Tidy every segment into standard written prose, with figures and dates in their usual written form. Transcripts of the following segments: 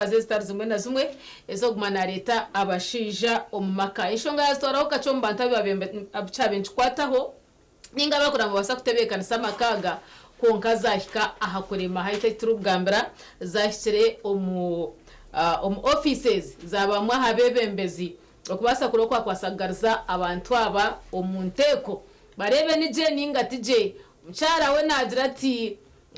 Azestar zimwe na zimwe ezogumana leta abashija omumaka ishonga yazitwaraho kacomba ntabi abicabenshi kwataho ninga bakora mu basa kutebekana samakaga konka zahika ahakurema haite turubwambira zahikire omu offices zabamwe habebembezi okubasa kurokwa kwasagariza abantu aba omunteko barebe nije ninga tije mchara we nagira ati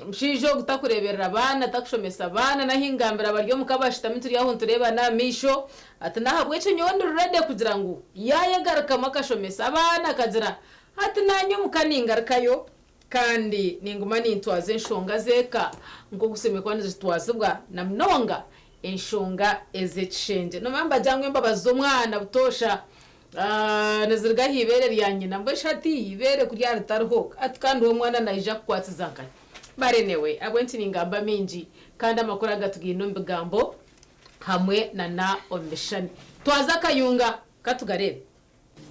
mshijo gutakureberera abana takushomesa abana nahingambira baryo mukabashita mituri yaho ntureba na misho atanahabwe cyo nyondo rurade kugira ngo yayagaruka makashomesa abana kagira ati nanyo mukaningarukayo kandi ninguma nintwaze nshonga zeka ngo gusemekwa nizitwazibwa na mnonga enshonga ezechenje no mamba jangwe mbabazo mwana butosha nazirga hibere ryanyina mbashati hibere kurya ritarho atkandi uwo mwana naija kwatsa zankanya barenewe abwenti ningamba minji kandi amakuru agatugino mbigambo hamwe na omishani twaza kayunga katugarebe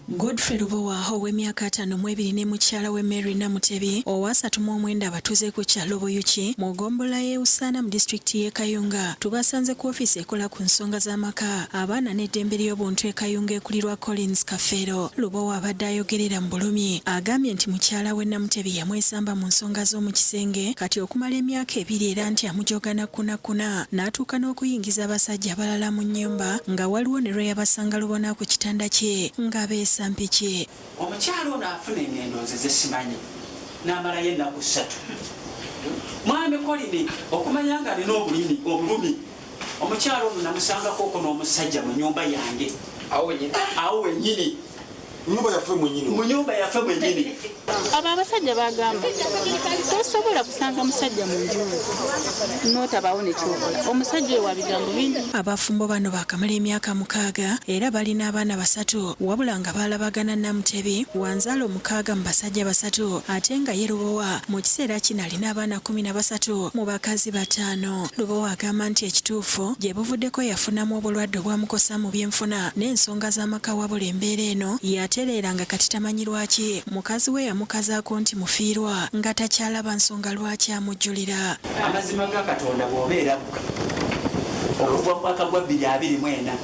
Godfrey Lubowaho w'emyaka 52 mukyala we Mary Namutebi owasatu mu omwenda abatuze ku kyalo Buyuki mu gombola ye Usana mu district ye Kayunga tubasanze ku office ekola ku nsonga z'amaka abaana n'eddembe ly'obuntu e Kayunga ekulirwa Collins Kafero. Lubowa abadde ayogerera mu bulumi agambye nti mukyala we Namutebi yamwesamba mu nsonga z'omu kisenge kati okumala emyaka 2 era nti amujogana kuna n'atuuka n'okuyingiza abasajja abalala mu nnyumba nga waliwo ne lwe yabasanga lubona ku kitanda kye nga Sampiki omukyalo naafuna engendo nze zesimanyi n'amala yennaku 3 mwami Kolini okumanya nga alina obulumi omukyalo ono namusangako oko n'omusajja mu nyumba yange awo wennyini mu nyumba yaffe mwennyini abo abasajja bagamba tosobola kusanga musajja mu nju n'otabaawo nekyokola omusajja ewa bigambo bingi. Abafumbo bano bakamala emyaka 6 era balina abaana 3 wabula nga balabagana Namutebi wanzalo 6 mu basajja 3 ate nga ye Lubowa mu kiseera kino alina abaana 13 mu bakazi 5. Lubowa agamba nti ekituufu gye buvuddeko yafunamu obulwadde obwamukosa mu byenfuna n'ensonga z'amaka wabula embeera eno yatereera nga kati tamanyi lwaki mukazi we yamukazaako nti mufiirwa nga takyalaba nsonga lwaki amujjulira. Amazima ga Katonda bw'obeera okuva mu mwaka gwa 2024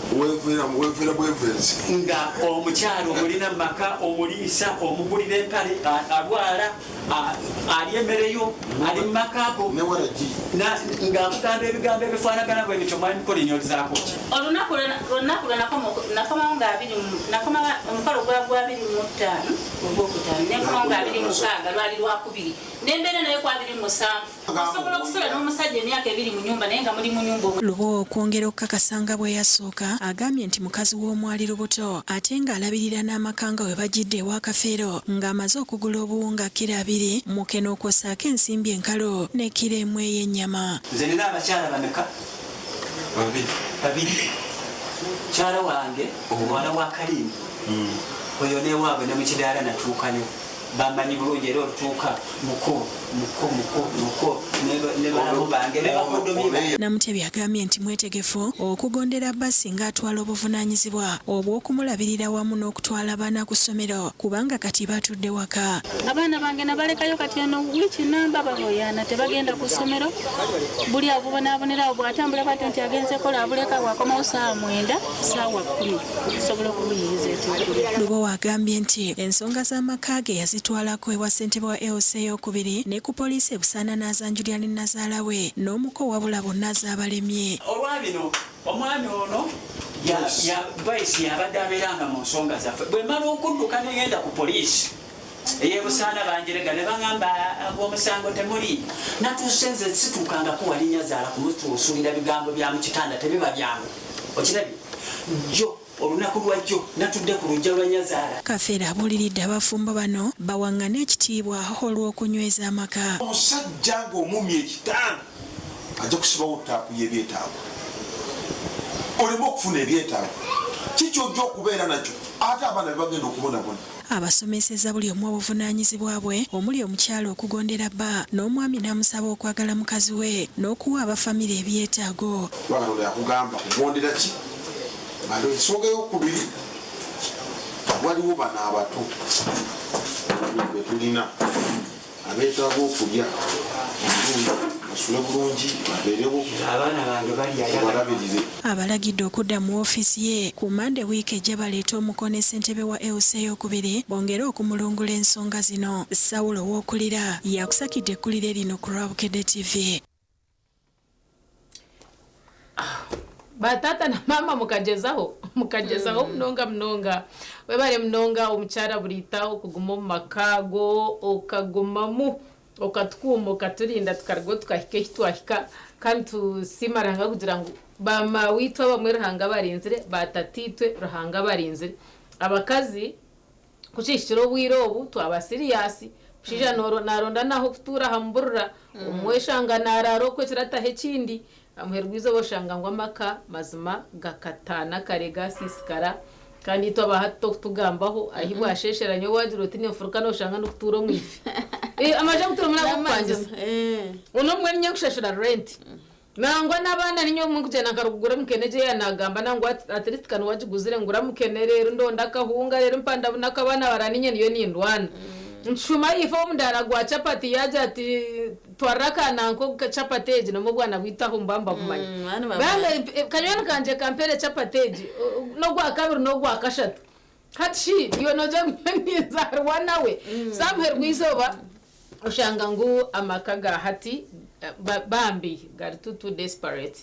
weefiira bwevezi nga omukyalo omulina mu maka omuliisa omugulira empale alwala ali emmereyo ali mu maka ago ng'akugamba ebigambo ebifaanagana bwe bityo mwami Kolini olizaako ki? Olunaku lwe nakomawo nga omukolo gwa 25 ogwokutaano nenkomawo nga 26 lwali lwakubiri n'embeera nayo kwa 27 osobola okusula n'omusajja emyaka 2 mu nyumba naye nga muli mu nyumba. Lubowa okwongera okukakasanga bwe yasooka agambye nti mukazi w'omwali lubuto ate ng'alabirira n'amaka nga we bagidde ewa Kafeero ng'amaze okugula obuwunga kilo 2 muke n'okwosaako ensimbi enkalo ne kilo 1 ey'ennyama. Nze nina abakyala bameka? 2. Mukyala wange omwana wa Kalimu oyo newaabwe ne mu kidaala natuukayo bamanyi bulungi era olutuuka muko ne balamu bange ne bakodomi. Namutebi agambye nti mwetegefu okugondera basi ng'atwala obuvunaanyizibwa obw'okumulabirira wamu n'okutwala abaana ku ssomero kubanga kati batudde waka. Abaana bange nabalekayo kati eno wiki namba baboyana tebagenda ku ssomero buli abubonaabonerawo bw'atambula bwate nti agenze kola abuleka bwakomawo ssaawa 9 ssaawa 10 okusobola okubuyiriza ekyokuli. Lubowa agambye nti ensonga z'amaka ge yazitwalako ewa ssentebe wa EOC ey'okubiri ne ku poliisi e Busaana n'azanjulira ne nazaala we n'omuko wabula bonna zaabalemye. Olwabino omwami ono vice yabadde abeeranga mu nsonga zaffe bwe mala okudduka negenda ku poliisi ey'e Busaana banjerega ne baŋŋamba ag'omusango temuli natuuse nze situukangako wali Nyazaala kumutuusulira bigambo bya mu kitanda tebiba byangu okirabye jjo olunaku lwajjo natudde ku lujja lwa Nyazaala. Kafeero abuuliridde abafumbo bano bawaŋŋane ekitiibwa olw'okunyweza amaka. Omusajja ng'omumya ekitanda ajja kusibawo ttaapu y'ebyetaago oleme okufuna ebyetaago kiki ojja okubeera nakyo ate abaana bebagenda okubonabona. Abasomeseza buli omu obuvunaanyizibwa bwe omuli omukyalo okugondera bba n'omwami n'amusaba okwagala mukazi we n'okuwa abafamire ebyetaago. Katonda yakugamba kugondera ki? Alo ensonga ey'okubiri waliwo bano abato be tulina abeetaaga okulya basule bulungi babeerewo abaana bange balabirize. Abalagidde okudda mu ofiisi ye ku Mande wiiki ejja baleeta omukono ssentebe wa EOC ey'okubiri bongere okumulungula ensonga zino. Sawulo w'okulira yakusakidde ekkulire lino ku Rwabukedde TV. Batata na mama mukajezaho mnonga webale mnonga omukyala bulitaho kuguma mu makago okagumamu okatukuma okatulinda tukargo tukahika kitwahika kandi tusimaranga kugira ngo bama witwa bamwe ruhanga barinzire batatitwe ruhanga barinzire abakazi kucishiro obwirobu twaba serious kushija naronda naho kutura hamburura umweshanga nararo kwekiratahe kindi amuherwizo boshanga ngo amaka mazima gakatana karega sisikara kandi twaba hato tugambaho ahibwa ashesheranye wagira uti ne furuka no shanga no kuturo mwifi amaje kuturo muna kwangiza uno mwenye kushashura rent nangwa nabana ninyo mukujena karugura mukeneje yanagamba nangwa at least kan wajiguzire ngura mukenere ndo ndakahunga rero mpanda bunakabana baraninye niyo nindwana nshuma ifo mundara gwa chapati yaje ati twaraka nanko chapateji no mubwana bwitaho mbamba kumanya bale kanywana kanje kampere chapateji no gwa kabiri no gwa kashatu hatshi yo noje mnyenzarwa nawe samherwizoba ushanga ngu amakaga hati bambi gari tutu desperate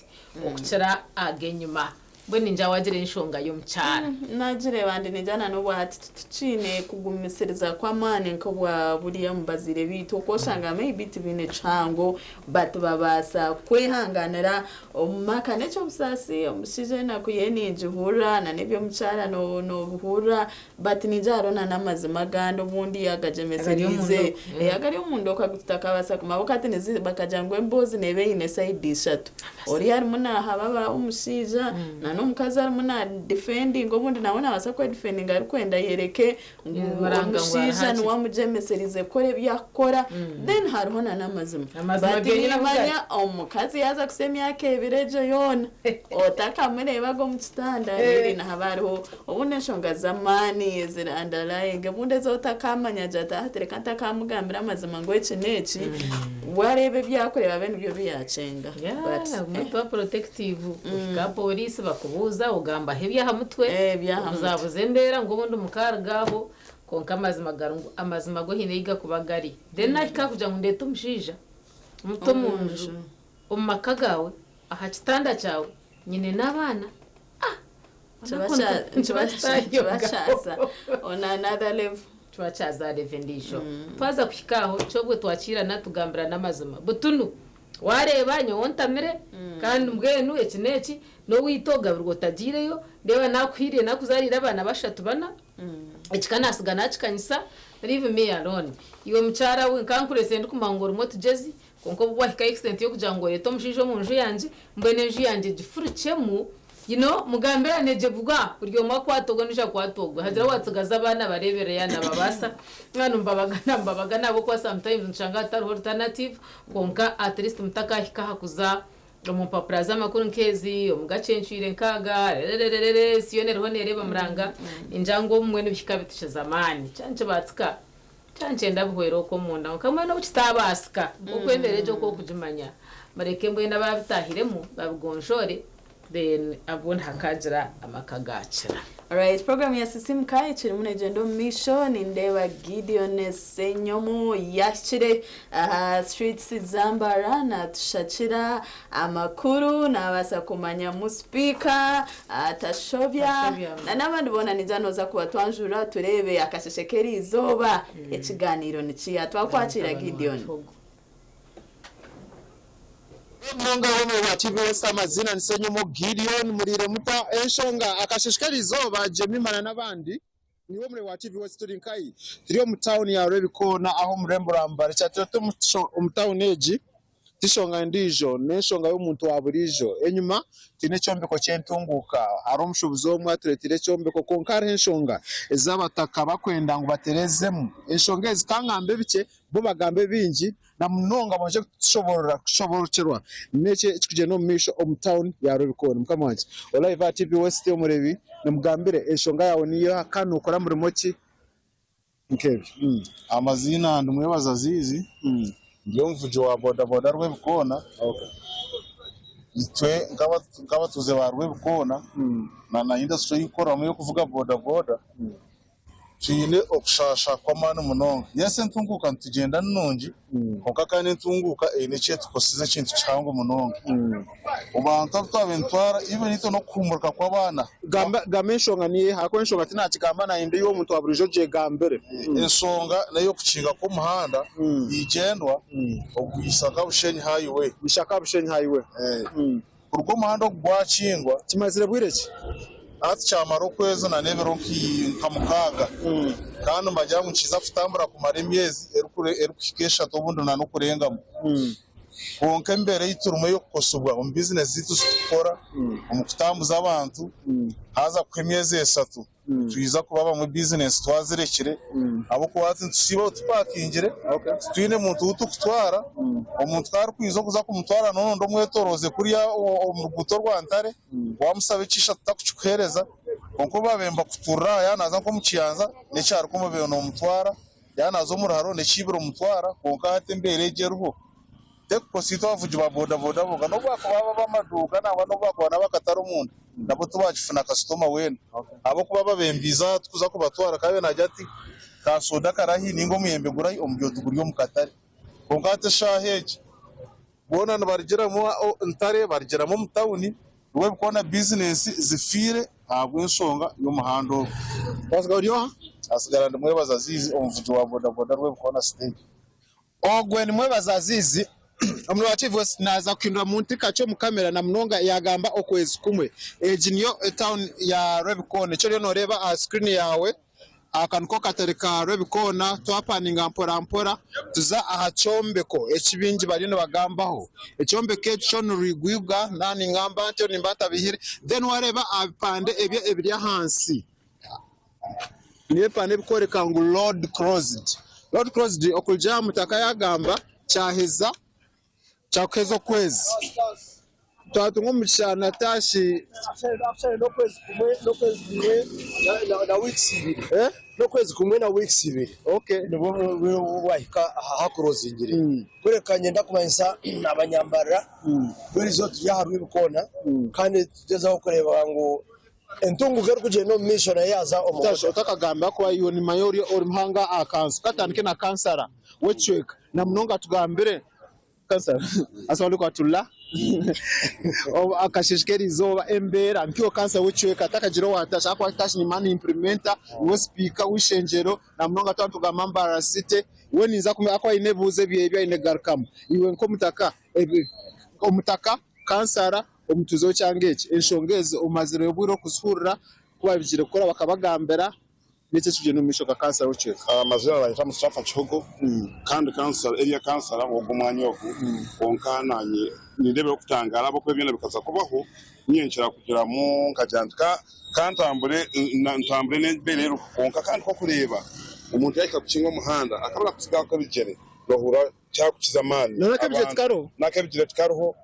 okuchira agenyuma bweni njawagire inshonga y'omukyara nagire bandi nijana no bwati tucine kugumisiriza kwa mane nkobwa buriya mubazire bitu koshanga maybe tibine chango but babasa kwehanganira omumaka necho busasi omushije na kuyeni njihura na nebyo mukyara no buhura but nijaro na namazima gando bundi yagajemeserize yagari omundu okagutaka basa kumaboko ati nizi bakajangwe mbozi nebe ine side ishatu ori harimo na hababa umushija n'umukazi arimo na defending obundi nabona basa ko defending ari kwenda yereke umushija n'uwamujemeserize kore byakora then hariho na namazima batimanya omukazi yaza kusemya yake birejo yona otaka mureba go mu kitanda riri na habariho obundi nshonga zamani zirandaraye obundi zotakamanya jata hatereka ntakamugambira amazima ngo iki neki warebe byakoreba bene byo biyacenga but muto protective ka police bakubuza ugamba hebya hamutwe uzabuze ndera ngo ubundi mukaragaho konka amazima go hine yiga kubagari then ahika kuja ngo ndete umushija muto munju umakagawe aha kitanda cyawe nyine nabana Chibashaza on another level twachaza defendisho twaza kushikaho cyobwe twakira natugambira namazima butunu wareba nyontamire kandi mbwenu ekineki no witoga burgotagireyo ndeba nakwiriye nakuzarira abana bashatu bana ekikanasiga nakikanyisa leave me alone iyo mucyara we kankurese ndikumangora umwe tugezi konko bwahika extent yo kujango yeto mushijo munju yanje mbene nju yanje gifurukemu mugambira neje vuga buryo mwakwatogo nisha kwatogo hazira watsugaza abana barebere yana babasa mwana mbabaga nabo kwa sometimes nshanga atari alternative konka at least mutaka hikaha kuza umupapuraza makuru nkezi omugacenshire nkaga siyone rohonere bamuranga injango umwe n'ibishikabitisha zamani cyanje batska cyanje ndabuhwero ko munda kamwe no bukitabasika ukwendereje ko kujimanya mareke mbwe nababitahiremo babigonshore then abona hakagira amakagacira. Alright, program ya Sisimka ikiri mu negendo misho ni ndeba Gideon Senyomo yashire streets Zambara na tushakira amakuru na basa kumanya mu speaker atashobya na nabandi bona nijanoza kuba twanjura turebe akasheshekeri izoba ekiganiro nikiya twakwakira Gideon. Munga hono wa TV West amazina nisenyomo Gideon murire muta enshonga akashishikarizo baje mimana nabandi niwo muri wa TV West turi nkai turiyo mu town ya Rebikona aho murembo rambare cyatatu mu town age tishonga ndijo neshonga y'umuntu waburijo enyuma tine cyombeko cyentunguka ari umushubuzo wo mwatretire cyombeko konkare enshonga ezabataka bakwenda ngo baterezemo enshonga ezikangambe bike bo bagambe bingi na mnonga baje kushoborokirwa neke kije no misho om town ya Rebikona mukamanje Olive TV West yo murebi namugambire enshonga yawe niyo hakano ukora muri moki nkebe amazina ndumwebaza zizi ndiyo mvujo wa bodaboda rwebukona itwe nk'abatuze ba rwebukona na industry ikoramo yo kuvuga bodaboda tuyine okushasha kwa mani munonga yese ntunguka ntugenda nungi konka kandi ntunguka nece tukosize kintu cyangwa munonga ubantu twabentwara even ito no kumurika kw'abana gamba enshonga niye hako enshonga tina kigamba na indi yo muntu aburijo je gambere ensonga nayo kucinga ku muhanda igendwa ogwisaka bushenyi highway bishaka bushenyi highway urwo muhanda gwacingwa kimazire bwireki ati cyamara ukwezi na nebero nkamukaga kandi mbajya mukiza futambura kumara imyezi erukikesha tobundo na no kurengamo konke mbere y'iturumo yo kosubwa mu business zitu sikora mu kutambuza abantu haza ku imyezi 3 tuyiza kubaba mu business twazirekire abo kuwatsi tusiba tupakingire twine muntu utukutwara umuntu twari kwizo kuza kumutwara none ndo mwetoroze kuriya umuruguto rwantare wamusabe cisha tutakucuhereza konko babemba kutura yanaza ko mukiyanza necyari ko mubeo no mutwara yanazo muraharo necibiro mutwara konka hate mbere geruho teko sito bavuje ba boda boga no bwako baba bamaduka naba no bwako bana bakatara umuntu nabo tubacifuna customer wena abo kuba babembiza tukuza kubatwara kabe najati ka soda karahi ningo muyembe gurayi omubyo tuguriyo mukatare kongate shaheje bona barigera mu ntare barigera mu mutawuni we bukona business zifire ntabwo insonga yo muhando wasgaudio asigara ndimwe bazazizi omvujo wa boda rwe bukona stage ogwe nimwe bazazizi omwe wa TV naza kukindura muntu kacho mu kamera na mnonga yagamba okwezi kumwe ejinyo town ya Rebicon cyo noreba a screen yawe akanko katereka Rebicon twapaninga mpora tuza ahacombeko ekibingi barino bagambaho ecombeke cyo nurigwibwa nani ngamba ntyo nimbata bihire then wareba apande ebye ebirya hansi niye pande bikoreka ngo Lord Crossed okulja mutaka yagamba cyaheza cyakezo kwezi twatungo mushana tashi na weeks ibiri no kwezi kumwe na weeks ibiri okay nibo wahika hakurozingire kurekanye ndakumanisa abanyambara buri zo tuyaharwe bukona kandi tugezaho kureba ngo entungu gero kugeno mission yaza omutasho utakagamba ko ayo ni mayori ori mhanga akansu katandike na kansara wechweka na mnonga tugambire kansara asawali kwa tula akashishikeri zoba embera mpyo kansa wechweka takajiro watasha akwa tashi ni mani implementa wo speaker wishenjero na mnonga tantu gamamba city weniza kume akwa inebuze byebya inegarkam iwe nko mutaka kansara omutuzo cyangeke enshongeze umaziro yobwiro kusurira kubabigire kora bakabagambera nece tuje no mishoka kansa ruceka amazira bayita musafa chihugo kandi kansa area kansa abo gumwanyoku konkananye nindebe okutangala abo kwebina bikaza kubaho nyenkira kugira mu nkajandika kantambure ntambure nebere konka kandi ko kureba umuntu yaka kucinga umuhanda akabura kusiga ko bigere bahura cyakukiza mani nakabigire tkaroho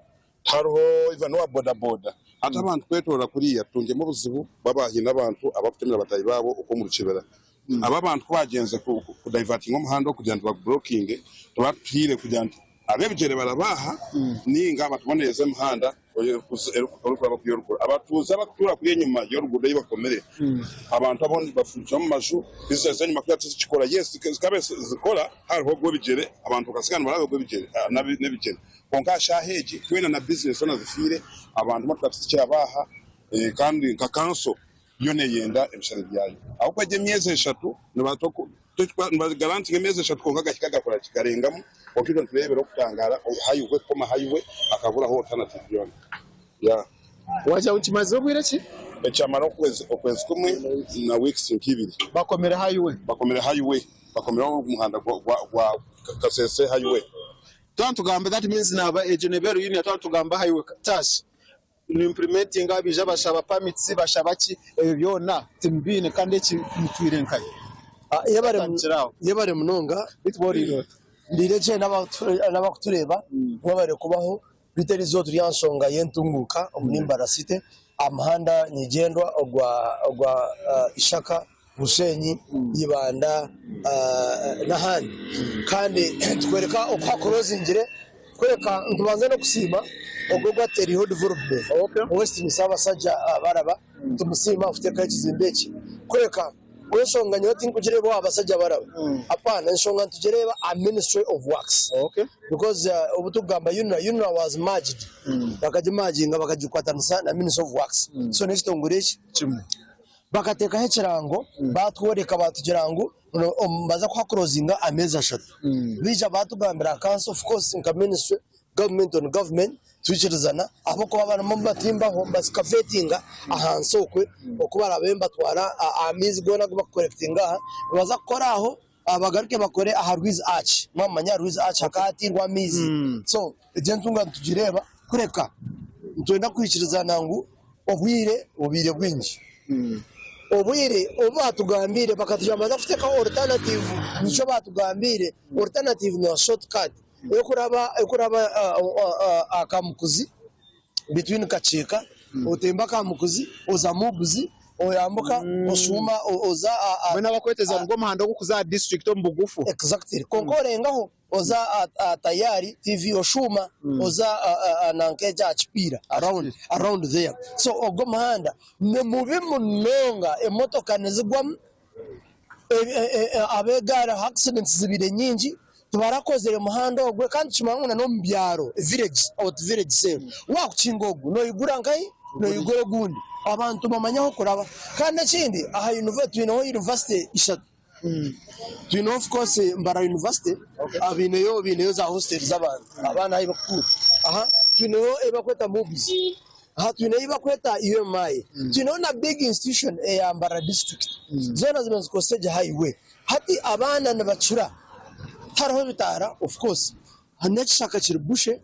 hariho ivano wa boda ata abantu kwetora kuriya tungemo buzibu babahina abantu abafutemira batayi babo uko mu rukibera aba bantu bagenze ku diverting umuhanda kugira ngo blocking tubatire kugira ngo abebigere barabaha ninga batuboneze umuhanda abatuza batura kuri nyuma y'urugudo yibakomere abantu abone bafunja mu maju bizeze nyuma kwatse cikora yes zikabe zikora hariho gwo bigere abantu kasigana barago gwo bigere nebigere konka shaheji twena na business ona zifire abantu matwatsikira baha kandi kakanso yone yenda emshari byayo aho kwaje myeze 3 nabatoko garanti ngemeze 3 konka gakikaga kora kikarengamo okito turebera okutangara highway koma highway akabura ho alternative yone ya wacha uchimaze bwireki echamara okwezi kumwe na weeks nkibiri bakomera highway bakomera umuhanda gwa kasese highway tugamba that means naba ejenebero yini tugamba highway tash implementing abije bashaba permits bashabaki byona timbine kandi kimutwirenkaye yebare munonga bitboriro ndireje n'abakutureba mwabare kubaho biteri zo turi yansonga yentunguka omunimbara city amahanda nyigendwa ogwa ishaka Musenyi Ibanda n'ahandi kandi twereka uko hakorozingire kwereka ntubanze no kusima ubwo gwateriho development West Misaba Saja baraba tumusima ufite kakizimbeki kwereka weshonganye bati nkugireba abasajja baraba apana nshonga tugereba a ministry of works because ubutugamba UNRWA was merged bakajimaginga bakajikwatanisa na ministry of works so nestongureki kimwe bakateka hekirango batworeka batugirango baza kwa closinga amezi 3 bija batugambira council of course nka ministry government on government twichirizana abo ko abana mbatimba ho basikafetinga ahansokwe okubara abemba twara amizi gona kuba collectinga baza koraho abagaruke bakore aha Ruiz Arch mamanya Ruiz Arch akati rwa mizi so ejentunga tugireba kureka ntwenda kwichirizana ngo obwire bwinji obwire obatugambire bakatujamaza kufiteka alternative nico batugambire alternative no shortcut ekuraba akamukuzi between kacheka utemba kamukuzi oza mubuzi oyambuka osuma oza bena bakweteza ngo mahando kuza district ombugufu exactly konkorengaho oza tayari TV oshuma oza nankeja achipira around there so ogo mahanda ne mubi munonga emotoka nezigwam abegara accidents zibire nyingi tubarakozere muhanda ogwe kandi chimanguna no mbyaro village sale wakuchingogu no igura nkai no igore gundi abantu bamanyaho kuraba kandi kindi aha university ishatu of course Mbara University abineyo za hostel z'abantu abana ayibakuru aha tuneyo ebakweta movies aha tuneyo ebakweta UMI tuneyo na big institution ya Mbara district zona zimezikoseje highway hati abana nabacura haraho bitara of course hanekishaka kiribushe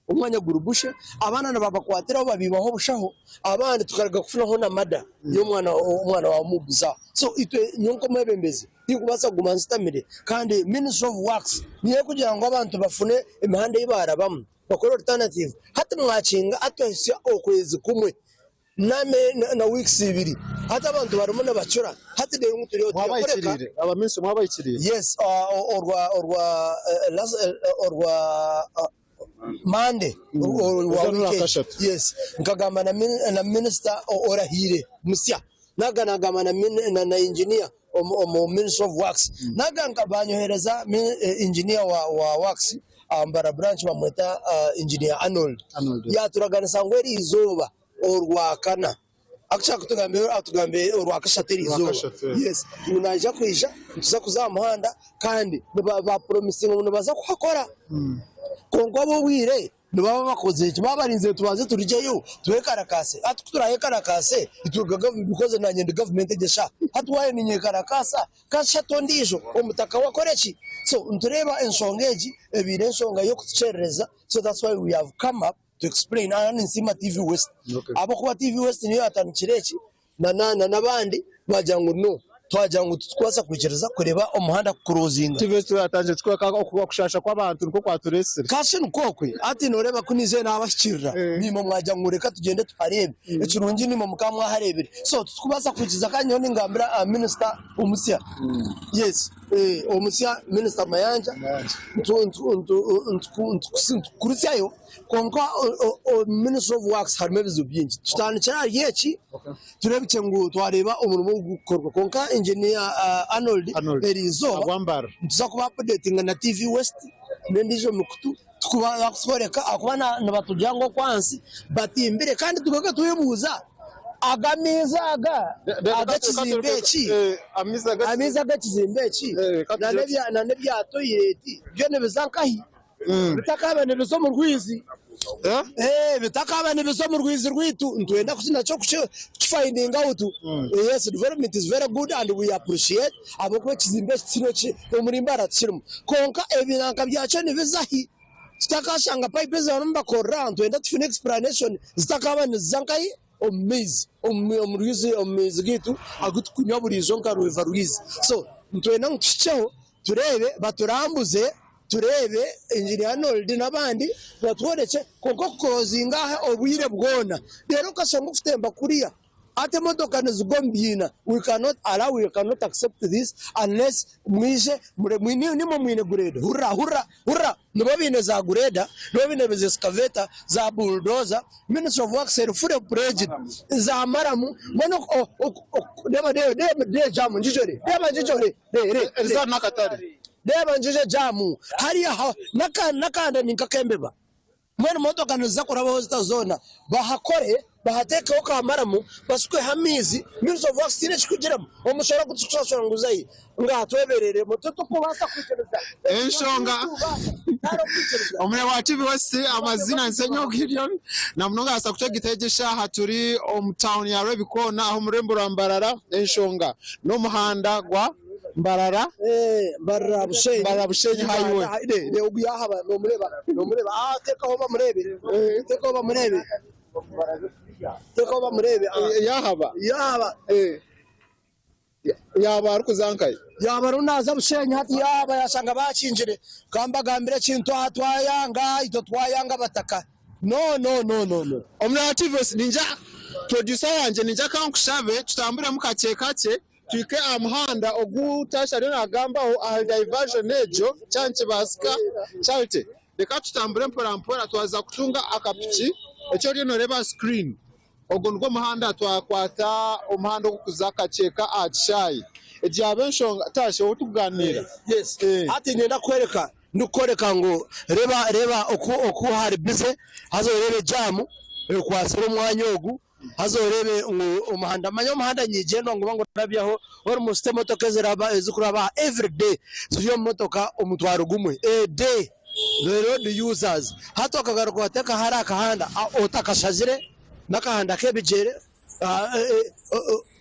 umwanya gurubushe abana nababakwatira babibaho bushaho abandi tukaraga kufunaho na mada yo umwana wa mubuza so itwe nyonko mebembeze ikubasa gumanstamire kandi Ministry of Works niye kugira ngo abantu bafune imihanda y'ibara bamwe bakora alternative hata mwacinga atose okwezi kumwe na weeks 2 hata abantu barumuna bacura hata de nguturi wabayikirire abaminsi mwabayikirire yes orwa Monday yes nkagamba na minister orahire musya nagama na engineer Ministry of Works naganga banyohereza engineer wa Works Mbara branch bamweta engineer Arnold yaturaganisa ngo eri izuba orwakana akishaka tugambe orwakashateri izuba yes unaje kwisha tuza kuzamuhanda kandi ba promising umuntu baza kuhakora kongo abo wire nibaba bakoze iki babarinze tubaze turijeyo twekarakase atuturaye itugaga because na nyende government gesha hatwaye ninye karakasa kasha tondisho omutaka wakoreki so ntureba ensongeji ebire ensonga yo kucereza so that's why we have come up to explain and Nsima TV West abo kuba TV West niyo atanikireki nabandi bajangu no twajangu twasa kwicereza kureba umuhanda cruising TV West yatanje twaka kushasha kw'abantu niko kwaturese kashe nkokwe ati noreba kunize nabashikirira nimo mwajangu reka tugende tuparebe ekirungi nimo mukamwa harebere so tukubasa kwikiza kanyo n'ingambira minister umusya yes omusya minister Mayanja kurusyayo konka Ministry of Works harmebizo byinshi tutanikira yeki turebye ngo twareba umurimo gukorwa konka engineer Arnold Erizo agwambara tuza kuba updating na TV West nendijo mukutu tukuba kusoreka akubana nabatujyango kwansi batimbire kandi tugoga tuyebuza agamiza agakizimbeki amiza agakizimbeki nanebya toileti byo nebizankahi bitakabane bizo mu rwizi bitakabane bizo mu rwizi rwitu ntwenda kusina cyo finding out yes development is very good and we appreciate abokwe kizimbeki kinoki muri Mbara kirimo konka ebinanka byacho nibizahi tutakashanga pipe za namba korra ntwenda tufine explanation zitakabane zankahi omuruizi gitu agutukunya burizo nka ruva ruizi so ntwena nkiceho turebe baturambuze turebe engineer Arnold nabandi batworeke konko closing aha obwire bwona rero kasanga ufutemba kuriya ate motoka nizigombyina we cannot allow, we cannot accept this unless mwishe nimo mwine grade hurra nibo bine za grade nibo bine za excavator za bulldozer. Minister of Works said full project za maramu mono de jamu njijore Rizal nakatari deba njije jamu hariya nakanda ninkakembeba mwene motoka niza kuraba zitazona bahakore bahateka okamaramu basukwe hamizi. Minister of Works tine chikugiramo omushora gutushashora nguzayi ngatweberere mototo kubasa kwitereza enshonga omwe wa TV West amazina nsenyo Gideon na mnonga asa kucho gitegesha haturi town ya Rebikona aho murembo rambarara enshonga no muhanda gwa Mbarara Bushenyi highway de uguya haba no mureba teka hoba murebe yaba arukuzankaye yaba runaza Bushenyi hati yaba yashanga bacinjire kamba gambire kintu atwayanga ito twayanga bataka no omwe wa TV West ninja producer yanje ninja kankushabe tutambure mukakekace twike amuhanda ogutasha rero agambaho a diversion ejo cyanke basika charity reka tutambure mpora twaza kutunga akapiki ecyo ryo noreba screen ogo ngo muhanda twakwata umuhanda okuzaka cheka atshayi ejabe nshonga tashe otuganira yes ati nenda kwereka ndukoreka ngo reba oku hari bize hazorebe jamu kwasira umwanya ogu hazorebe umuhanda umuhanda nyigendo ngo nabyaho ori mu system motoka zikuraba every day ziyo motoka umutwaro gumwe a day the road users hato kagaruka wateka haraka handa otakashazire nakahanda kebijere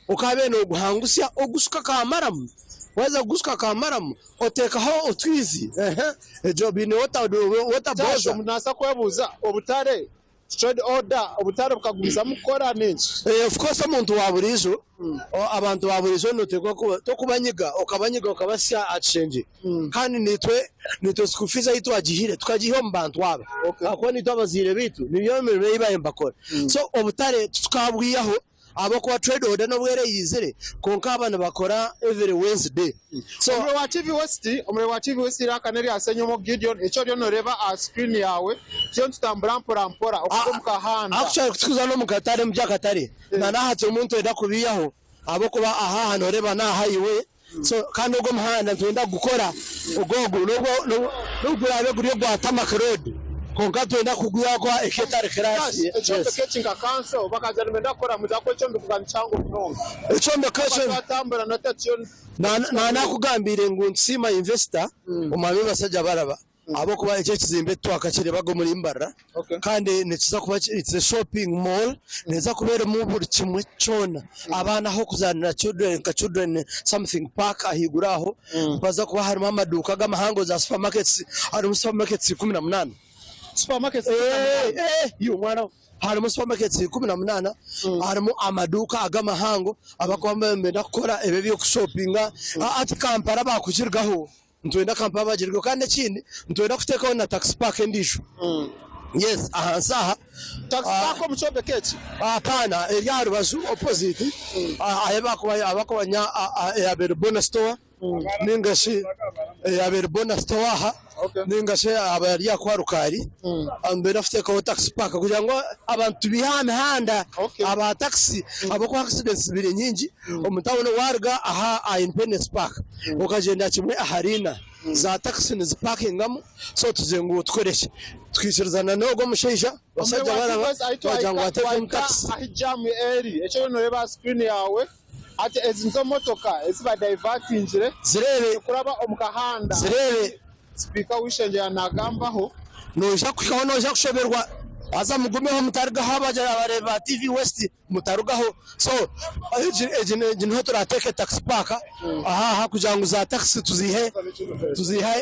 ukabe no guhangusya ogusuka kamaramu waza gusuka kamaramu oteka ho otwizi job ni wota boza munasa kwebuza obutare trade order obutare bukagumiza mukora nenshi of course umuntu waburizo abantu waburizo notekwa to kubanyiga okabasya achange kandi nitwe skufiza itu agihire tukagiho mbantu waba akwa nitwe abazire bitu niyo mirimo ibaye mbakora so obutare tukabwiyaho abo kwa trade order no bwere yizire konka abana bakora every Wednesday. So omwe wa TV West rakaneri asenyomo Gideon echo ryo noreba a screen yawe cyo tutambura mpora okumuka handa actually kutuza no mukatare mbyakatare na nahatse umuntu eda kubiyaho abo kuba aha hanoreba na highway so kandi ugo muhanda twenda gukora ugogo no gurabe guriyo gwa Tamak Road konka twenda kuguya kwa eketare crash echombe kechinga council bakazana menda kora muzako echombe kuganchango kunonga echombe keche batambura notation na kugambire ngo nsima investor umabe basajja baraba abo kuba icyo kizimbe twakakire bago muri Mbarara kandi nekiza kuba it's a shopping mall neza kubera mu buri kimwe cyona abana ho kuzanira children something park ahiguraho baza kuba harimo amaduka g'amahango za supermarkets harimo supermarkets 18 supermarkets you mwana harimo supermarkets 18 harimo amaduka agamahango abakombe mbenda gukora ebe byo shoppinga ati Kampala bakujirgaho ntwenda Kampala bagirgo kandi kindi ntwenda kutekaho na tax park ndisho yes saha tax park muchombe kechi hapana ya rubazu opposite abakobanya ya Berbona store ningashi ya Berbona store ha ningashi abari yakwa rukari ambera afite ko tax park kugira ngo abantu bihana handa aba taxi abako accidents bire nyingi umutawone warga aha Independence Park ukagenda kimwe aharina za taxi ni parkingamo so tuzengu tkoreshe twishirizana nogo musheja basajja baraba bajangwa ate taxi ahijam eri echo no reba screen yawe ati ezinzo motoka eziba divertingire zirebe kuraba omukahanda zirebe speaker wishenje nagambaho noja kwikaho noja kushoberwa aza mugumeho mutarga habaja abareba TV West mutarugaho so ejine turateke taxi park aha kujangu za taxi tuzihe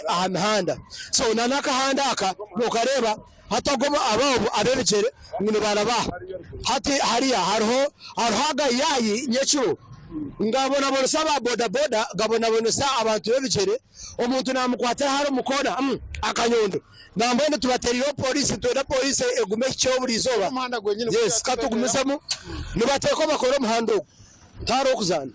ahamihanda so nanaka handa aka nokareba hatagoma ababo abebekere ngine baraba hati hariya harho haga yayi nyecuro ngabona bonesa ba boda boda ngabona bonesa abantu bebicere umuntu namukwata hari umukona akanyondo nambone tubateriro polisi tweda polisi egume cyo burizoba yes katugumisamo nibateko bakora umuhando taro kuzana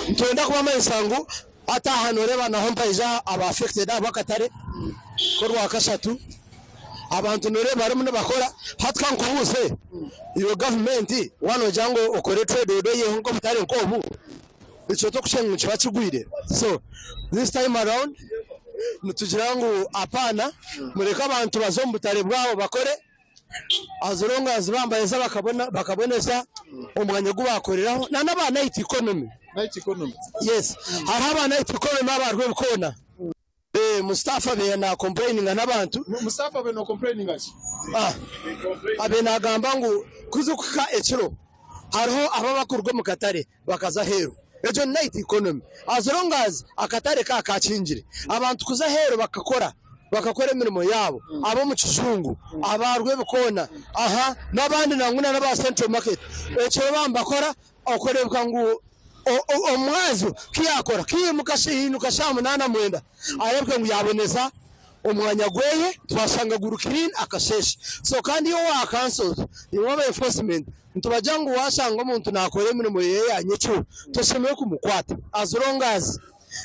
ntwenda kuba mensangu atahanore bana hompaiza aba affected abakatare korwa kashatu abantu nore barimo bakora hatwa nkubuse iyo government wano jango okore trade odoye nko mutare nkobu ico to kushenga cyabakigwire so this time around mutugirango apana mureka abantu bazombutare bwabo bakore azoronga zibambaye bakaboneza umwanya gubakoreraho n'abana iti economy yes harabana iti economy abarwe bukona Mustafa be na complaining n'abantu Mustafa be no complaining ati abe nagamba ngo kuzukuka ekiro hariho ababakurwa mu katare bakaza hero ejo night economy as long as akatare kakacingire abantu kuza hero bakakora imirimo yabo abo mu kizungu abarwe bukona n'abandi nanguna n'aba central market ekiro bambakora okorebwa ngo omwazo kiyakora kiyimukashihinuka shamunana mwenda arebwe ngo yaboneza umwanya gweye twasanga gurukirin akasheshe so kandi yo wa cancel iwobe enforcement ntubajangu wasanga umuntu nakore imirimo yeye yanyecu toshemeye kumukwata as long as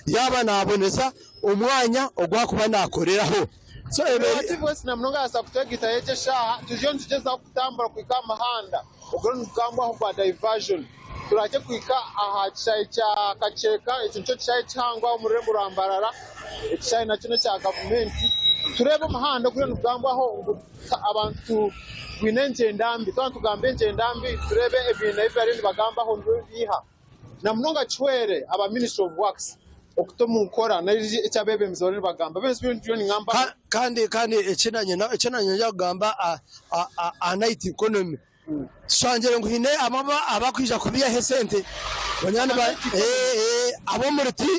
yaba naboneza umwanya ogwakuba nakoreraho so activist na mnonga asa kutegita yeje shaha tujonjeza kutambura kwika mahanda ogoro nukambwa ho kwa diversion turake kwika aha cyayi cya kaceka icyo cyayi cyangwa umurembo rambarara icyayi na kino cya government turebe mahanda kuri nugambwaho abantu winenje ndambi twantu gambenje ndambi turebe ebintu ibari bagambaho ndiha na mnonga chwere aba minister of works okutomu ukora na icyabebe mzore bagamba bese bintu ni ngamba kandi ekinanye yagamba a night economy shanjere nguhine amaba abakwija kubiya hesente banyana ba abo muriti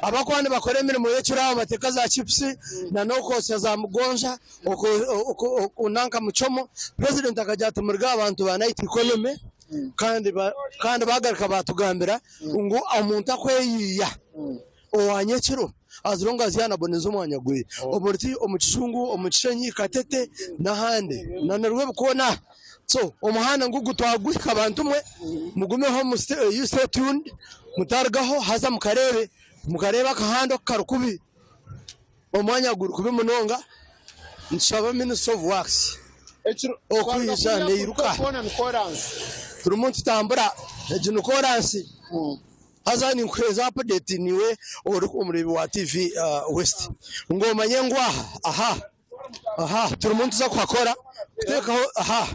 abakwani bakore imirimo y'ekiraho bateka za chips na noko za mugonja unanka muchomo president akajata murga abantu ba night economy kandi bagarika batugambira ngo umuntu akweyiya owanyekiro as long as yana boneza umwanya gwe omuriti omukishungu omukishenyi katete nahande nanarwe bukona so umuhanda ngugutwagwika abantu mwe mugumeho you stay tuned mutargaho haza mukareba akahando karukubi umwanya gurukubi munonga nshaba minister of works okuyisha neiruka turi umuntu tambura ejino chorus haza ni kweza update niwe uri kumurebe wa TV West ngoma nyengwa turi umuntu za kwakora kutekaho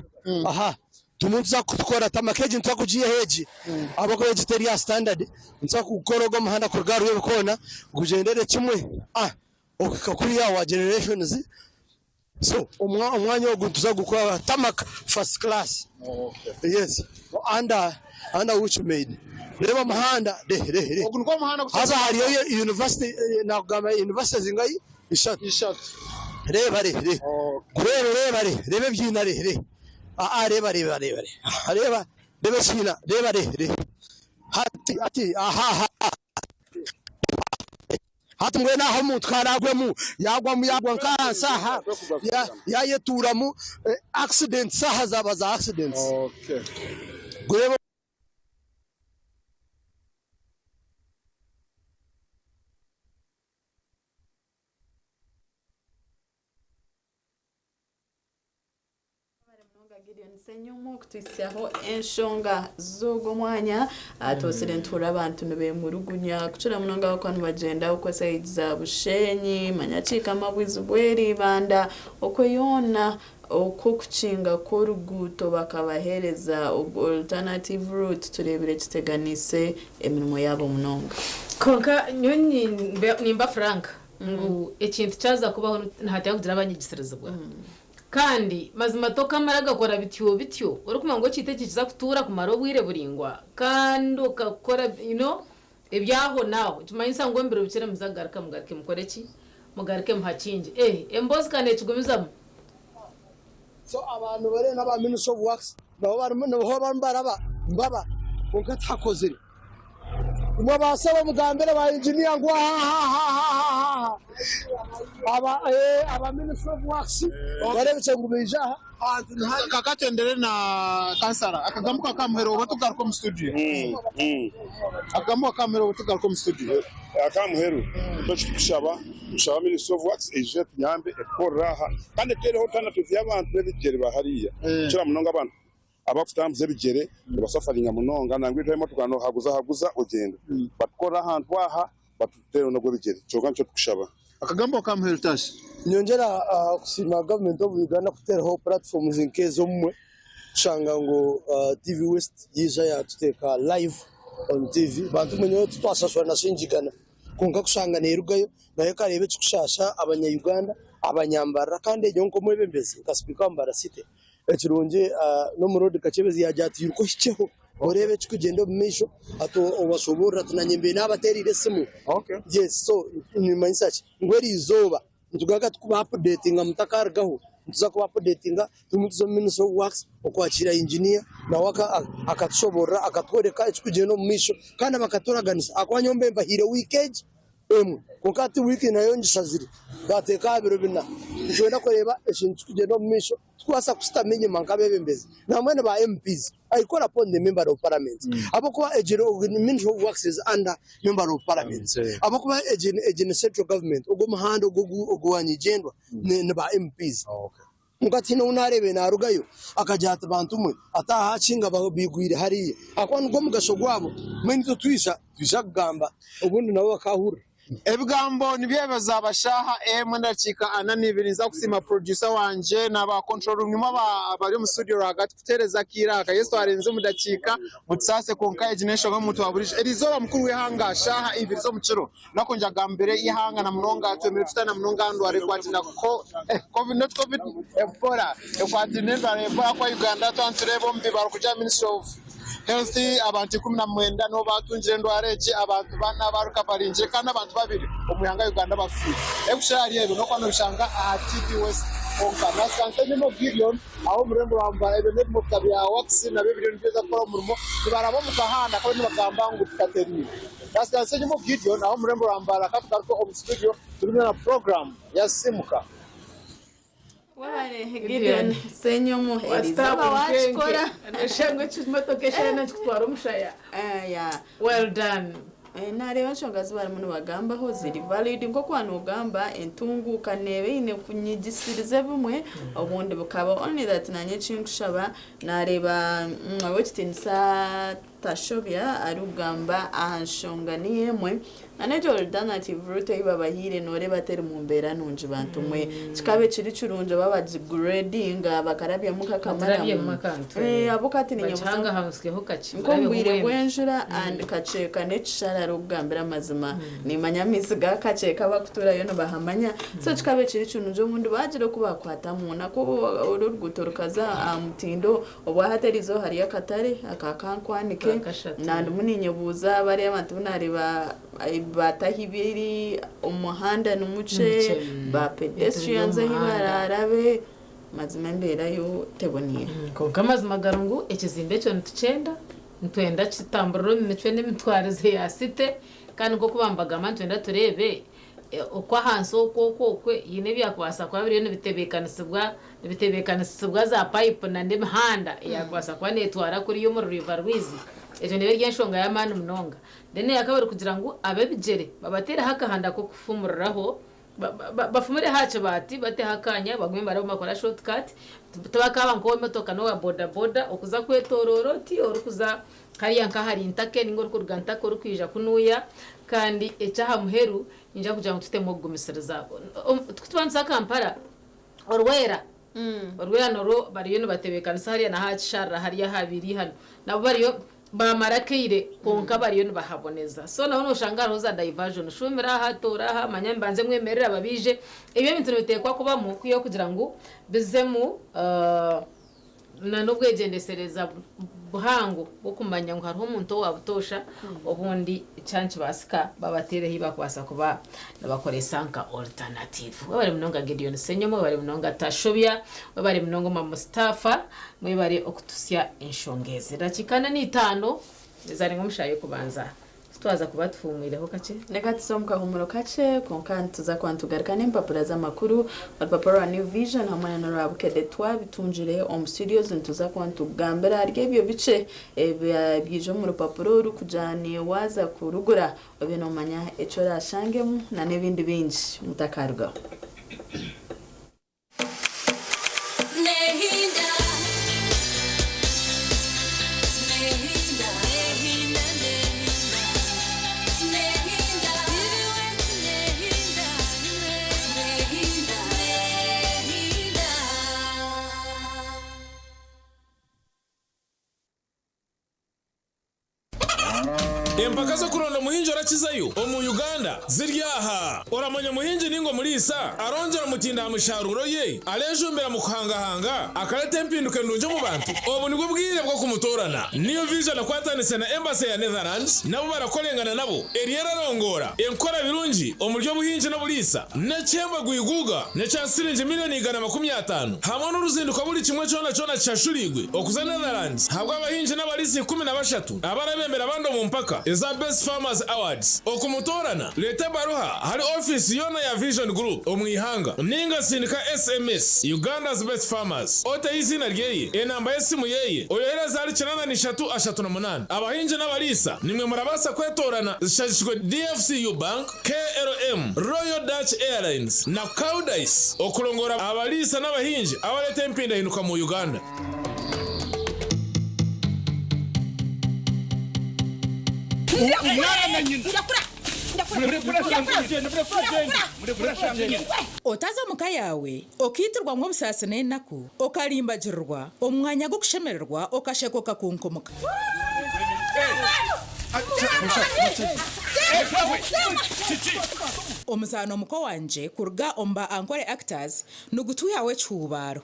tumuntu za kukora tamakeji ntakugiye heji abako vegetarian standard nsakukoroga muhanda kurgaru yebikona gugendere kimwe okakuriya wa generations so umwanya wo gutuza gukora tamaka first class yes under which made reba muhanda ogunko muhanda haza hariyo university na gama university zingayi ishatu reba reba byina reba sina reba hati ngwe naho mutwaragwemu yagwa nkansaha yayeturamu accident saha zaba za accidents gureba Senyumu kutisiaho enshonga zogo mwanya atosire ntura abantu nibemulugunya kuchura munonga kwanu bagenda uko side za Bushenyi manyachika mabwizu bweri banda okoyona okukuchinga koruguto bakabahereza alternative route turebire kiteganise emirimo yabo munonga konka nyonyi nimba Frank ngo ekintu cyaza kubaho ntahati kugira abanyigisereza bwa kandi mazima toka maraga kora bityo uri kuma ngo kitekiza kutura kumaro bwire buringwa kandi ukakora ibyaho naho tumayisa ngo mbere bukire muzagarika mugarike mukoreki mugarike muhakinje embozi kane kigumizamo so abantu bare n'aba minister of works nabo barimo nabo barambara mbaba konka takozere umwe basaba mugambere ba engineer ngo aba minister of works barebye ngo bijaha kakatendere na kansara akagamuka kamhero batugaruka mu studio akamuka kamhero batugaruka mu studio akamhero tushaba minister of works ejet nyambe ekoraha kandi tereho alternative y'abantu b'ibigere bahariya cyo munonga abantu abafutambuze bigere basafaringa munonga nangwe tayimo tukano haguza ugenda bakora ahantu aha batutero no bigere cyo kancho tukushaba akagambo kamhero tashi nyongera kusima government of Uganda kuteraho platforms inkezo mwe shanga ngo TV West yija ya tuteka live on TV bantu mwenye tutwasaswa na sinjigana konka kushanga nerugayo nayo karebe kushasha abanya-Uganda abanyambara kandi yonko mwe bembeze kasipika mbara site ekirunje no murodi kachebezi yajati yuko hicheho orebe kugenda misho ato obashobora tunanyembe n'abaterire simu yes so ni mindset ngweri izoba ntugaga tukuba updating amutakargaho tuza kuba updating tumuzo minister of works okwakira engineer na waka akatshobora akatwereka ekigeno misho kandi bakatoraganisa akwanyombe mbahire weekend kokati wiki nayo njisaziri bateka biro bina njenda kureba ekintu kigeno misho twasa kusitamenye mankabe bembezi na mwene ba MPs I call upon the member of parliament abakuba ejero minister of works is under member of parliament abakuba ejene central government ugo mahando ogwanyijendwa ne ba MPs mukati no unarebe na rugayo akajata bantu mwe ataha cinga bigwire hariye akwana ngo mugasho gwabo mwenzo twisha kugamba ubundi nabo bakahura ebigambo nibyebaza abashaha ndakika ananibiriza kusima producer wanje naba control room nyuma bari mu studio ragati kutereza kiraka Yesu arenze mudakika mutsase konka iginesho nko mutu waburije erizoba mukuru wihanga shaha ibirizo muciro nakonja gambere ihanga na munonga twemere tutana munonga ndware kwatina ko covid ebola ekwatinenda ebola kwa Uganda twanturebo mbibaro kuja ministry of health abantu 19 no batunjire ndwareje abantu bana baruka barinje kandi abantu babiri omuyanga Uganda bafi ekushari yebo no kwano bishanga TV West onka nasanse nimo Gideon aho murembo wamba ebe netmo kabya waxi na bibiri ngiza ko murimo barabo mukahanda kandi bagamba ngo tutateri nasanse nimo Gideon aho murembo wamba kafuka ko om studio turimo na program ya simuka wale Gideon senyo muheriza wachikora nashangwe chimotoke na chitwara umushaya ya well done nareba nshongazi bari muno bagamba ho ziri valid nko kwana ugamba entungu kanebe ine kunyigisirize bumwe ubundi bukaba only that nanye chinkushaba nareba wechitinsa tashobya ari ugamba ahanshonganiye mwe anejo alternative route ibabahire nore bateri mumbera nunje bantu mwe kikabe kiri curunje babaji grading abakarabya muka kamara abukati ni nyabuzanga hamuskeho kachi ngombwire gwenjura and kacheka necishara rugambira mazima ni manyamisi gakacheka bakutura yo bahamanya so kikabe kiri curunje mundu bajire kubakwata muna ko urugutorokaza mutindo obwahaterizo hari yakatare akakankwanike nandi muninyebuza bari abantu nareba batahibiri umuhanda n'umuce ba pedestrians hibararabe mazima mbera yo teboniye ko kamazima garungu ekizimbe cyo ntugenda ntwenda kitamburo n'icwene mitwarize ya site kandi ko kubambaga amantwenda turebe uko hanso kokwe yine byakwasa kwa biri no bitebekanisibwa za pipe na ndimhanda yakwasa kwa netwara kuri yo mu river rwizi ejo nibe ryashonga ya manu munonga dene yakabari kugira ngo abebigere babatera hakahanda ko kufumuriraho bafumure hace bati bate hakanya bagwemba rabo makora shortcut tabakaba ngo imotoka no boda okuza kwetororo ti orukuza kariya nka hari intake ningo rukuruganta ko rukwija kunuya kandi ecaha muheru inja kugira ngo tutemo gumisiriza tutwanza Kampala orwera noro bariyo no batebekanisa hariya na hacishara hariya habiri hano nabo bariyo bamarakeire konka bariyo no bahaboneza so naho no shangara uza diversion shumira hatora ha manyambanze mwemerera babije ibyo bintu bitekwa kuba mu kuyo kugira ngo bizemu na no bwegendesereza buhango bwo kumanya ngo hariho umuntu wabutosha ubundi change basika babatere hibakwasa kuba nabakoresha nka alternative bari munonga Gideon Senyomo bari munonga Tashobya bari munonga Mustafa mwe bari okutusya inshongeze dakikana ni 5 zari ngomushaye kubanza twaza kubatfumwireho kace reka tuzomuka humuro kace konkantu tuza kwantugarikana impapuro z'amakuru urupapuro New Vision hamwe na Rabukede twabitunjire om studios ntuza kwantugambera argebyo bice byije mu rupapuro rukujane waza kurugura obenomanya eco rashangemu na nebindi binji mutakarwa Empaka zo kuronda muhinji arakizayo mu Uganda ziryaha oramanya muhinji ningo murisa arongera mutinda amusharuro ye alejumbera mu kuhangahanga akarete mpinduke ndunje mu bantu obu nibwo bwire bwo kumutorana New Vision akwatanise na embassy ya Netherlands nabo barakorengana nabo eriera rongora enkora birungi omuryo buhinji no burisa na chemba guiguga na chansirinje miliyoni 150 hamwe n'uruzinduko buri kimwe cyona cyashurigwe okuza Netherlands habwa abahinji n'abalisi 13 abarabembera bando mu mpaka eza Best Farmers Awards okumutorana leta baruha hari office yona ya Vision Group omwihanga ninga sindika SMS Uganda's Best Farmers ota izina ryeye enamba yesimu yeye oyohera zari 9338 abahinje n'abalisa nimwe murabasa kwetorana zishashishwe DFCU Bank KLM Royal Dutch Airlines na Caudice okulongora abalisa n'abahinje abalete mpinda hinuka mu Uganda. Otaza muka yawe okitirwa nk'obusasi n'enaku okalimbagirwa omwanya gwo kushemererwa okashekoka kunkomoka omuzano muko wanje kurga omba ankore actors nugutuyawe cyubaro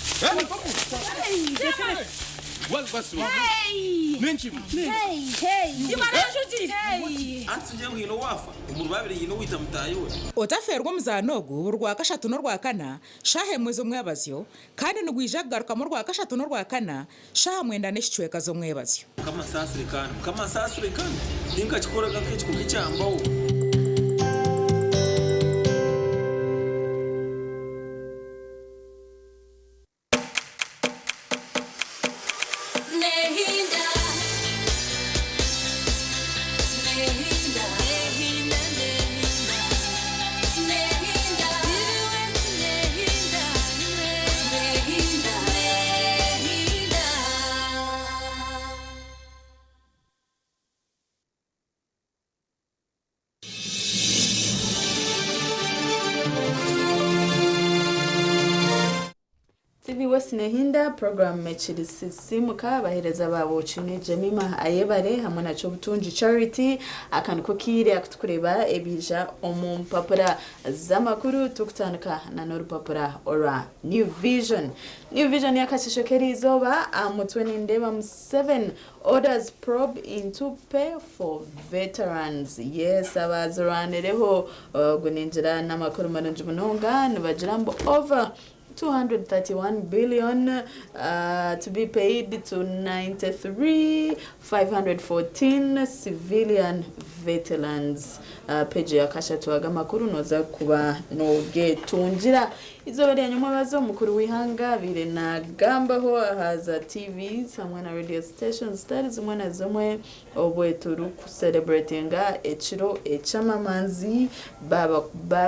otaferwa muzanogu rwa kashatu no rwa kana shahe mwezo mwebazyo kandi nugwijagaruka mu rwa kashatu no rwa kana shaha mwenda neshicweka zo mwebazyo kama sasure kandi ninka chikoraga kechiko kicyambaho Nehinda program mechirisi simuka bahereza babo chine Jemima ayebare hamwe na cyo butunji charity akanuko kire akutukureba ebija omumpapura z'amakuru tukutanuka na norupapura ora New Vision yakashishokera izoba amutweni ndeba 7 orders probe into pay for veterans. Yes, abazuranereho guninjira n'amakuru manonje munonga nibajirambo over 231 billion to be paid to 93,514 civilian veterans. Page ya kasha tuwaga makuru noza kuba noge tunjira izo bari nyuma bazo mukuru wihanga bire na gamba ho haza TVs hamwe na radio stations stars mwana zomwe obweturu ku celebratinga echiro echamamanzi baba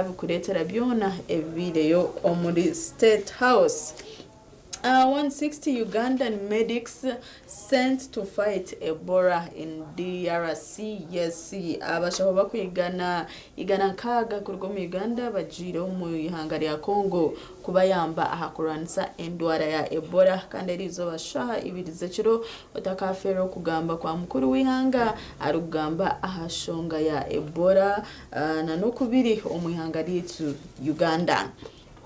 kuretera byona ebireyo omuri State House. 160 Ugandan medics sent to fight Ebola in DRC. Yes, abashaka bakwigana kaga kurwo mu Uganda bajiro mu ihangari ya Congo kubayamba ahakuranisa endwara ya Ebola kandi arizo bashaha ibirize ciro otakafero kugamba kwa mukuru wihanga arugamba ahashonga ya Ebola na no kubiri omwihangari tu Uganda.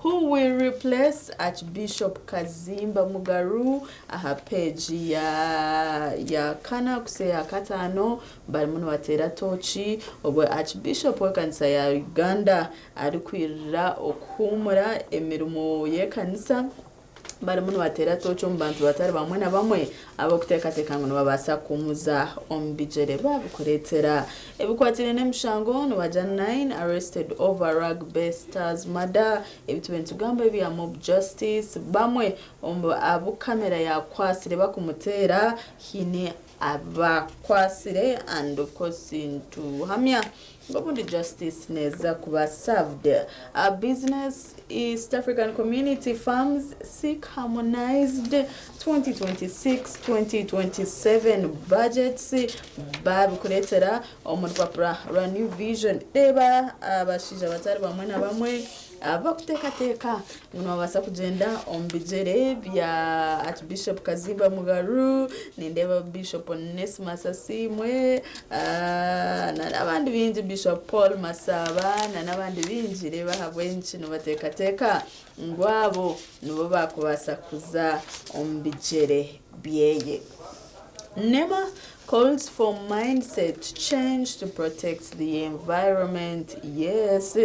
who will replace Archbishop Kazimba Mugaru aha page ya kana kuse ya katano barimuno batera tochi obwe Archbishop wekanisa ya Uganda ari kwirira okumura emirimo yekanisa barimuno batera tochi mbantu batari bamwe na bamwe abokuteka ngo babasa kumuza ombijere babukuretera ebikwatire nemushango no baja 9 arrested over rugby stars murder ebitwentu gamba bya mob justice bamwe abu kamera ya kwasire bakumutera hine abakwasire and of course into hamya Gobundi Justice neza kuba served. A business East African community farms seek harmonized 2026-2027 budgets babukuretera omurupapura rwa New Vision reba abashija batari bamwe na bamwe abakutekateka muno basa kugenda ombijere bya Archbishop Kazimba Mugaru nindeba Bishop Onesmus Asimwe na nabandi bingi Bishop Paul Masaba na nabandi bingi reba habwenchi no batekateka ngwabo nubo bakubasa kuza ombijere byeye. NEMA calls for mindset change to protect the environment. Yes,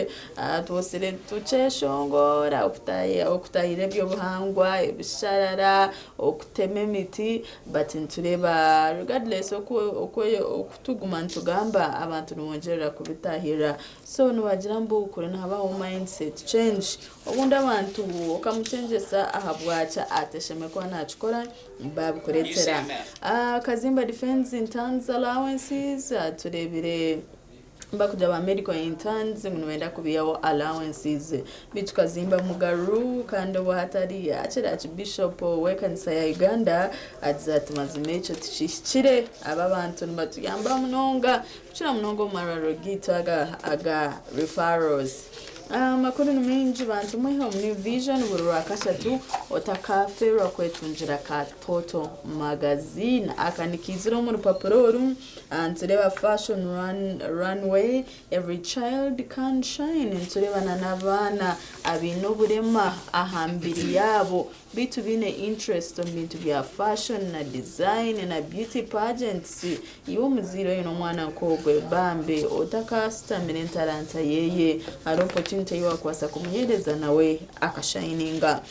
twosire tucheshongora okutayire byobuhangwa ebisharara okutema emiti but ntureba regardless okutuguma ntugamba abantu nibongerera kubitahira so nibagira mbu kurena habaho mindset change obundi abantu okamuchenjesa ahabwacha ateshemekwa nachikora babukuretera Kazimba Defense Interns allowances turebire bakuja ba medical interns munwenda kubiyawo allowances bitu Kazimba Mugaru kandi wahatari achira Archbishop wekanisa ya Uganda adzati mazimecho tishikire aba bantu nibatuyamba munonga kuchira munongo mararo gitu aga referrals makuru numenji bantu mweho New Vision burura kashatu otakafera kwetunjira ka Toto magazine akanikiziro mu rupapuro ntureba fashion runway every child can shine ntureba nabana abino burema ahambiri yabo bitu bine interest on bintu bya fashion na design na beauty pageants iyo muziro yino mwana kogwe bambe otakasta mentalanta yeye ari opportunity yo kwasa kumunyereza nawe akashininga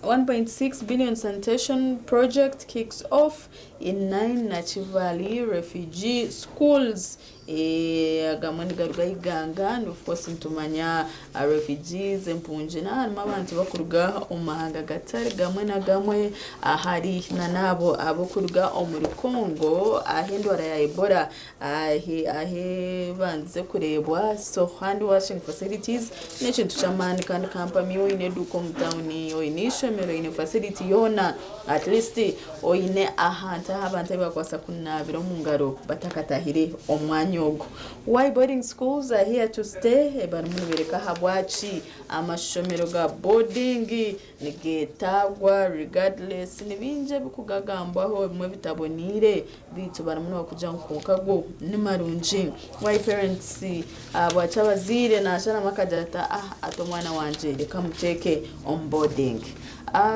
1.6 billion sanitation project kicks off in 9 Nachivali refugee schools. Agamani garuga iganga and of course ntumanya refugees empunje na harimo abantu bakuruga omahanga gatari gamwe na gamwe ahari na nabo abokuruga omuri Congo ahindwara ya Ebola ahe banze kurebwa so hand washing facilities n'ekintu chamani kandi kampani yo ine duko mtown yo inishomero ine facility yona at least oine ahanta abantu bakwasa kunabira mu ngaro batakatahire omwanya Nyogo. Why boarding schools are here to stay? Barimuno bereka habwachi amashomero ga boarding nigetagwa regardless nibinje bikugagambaho mwe bitabonire bitu barimuno bakuja nkokago ni marunji. Why parents abwacha bazire na ashana makajata atomwana wanje reka muteke on boarding.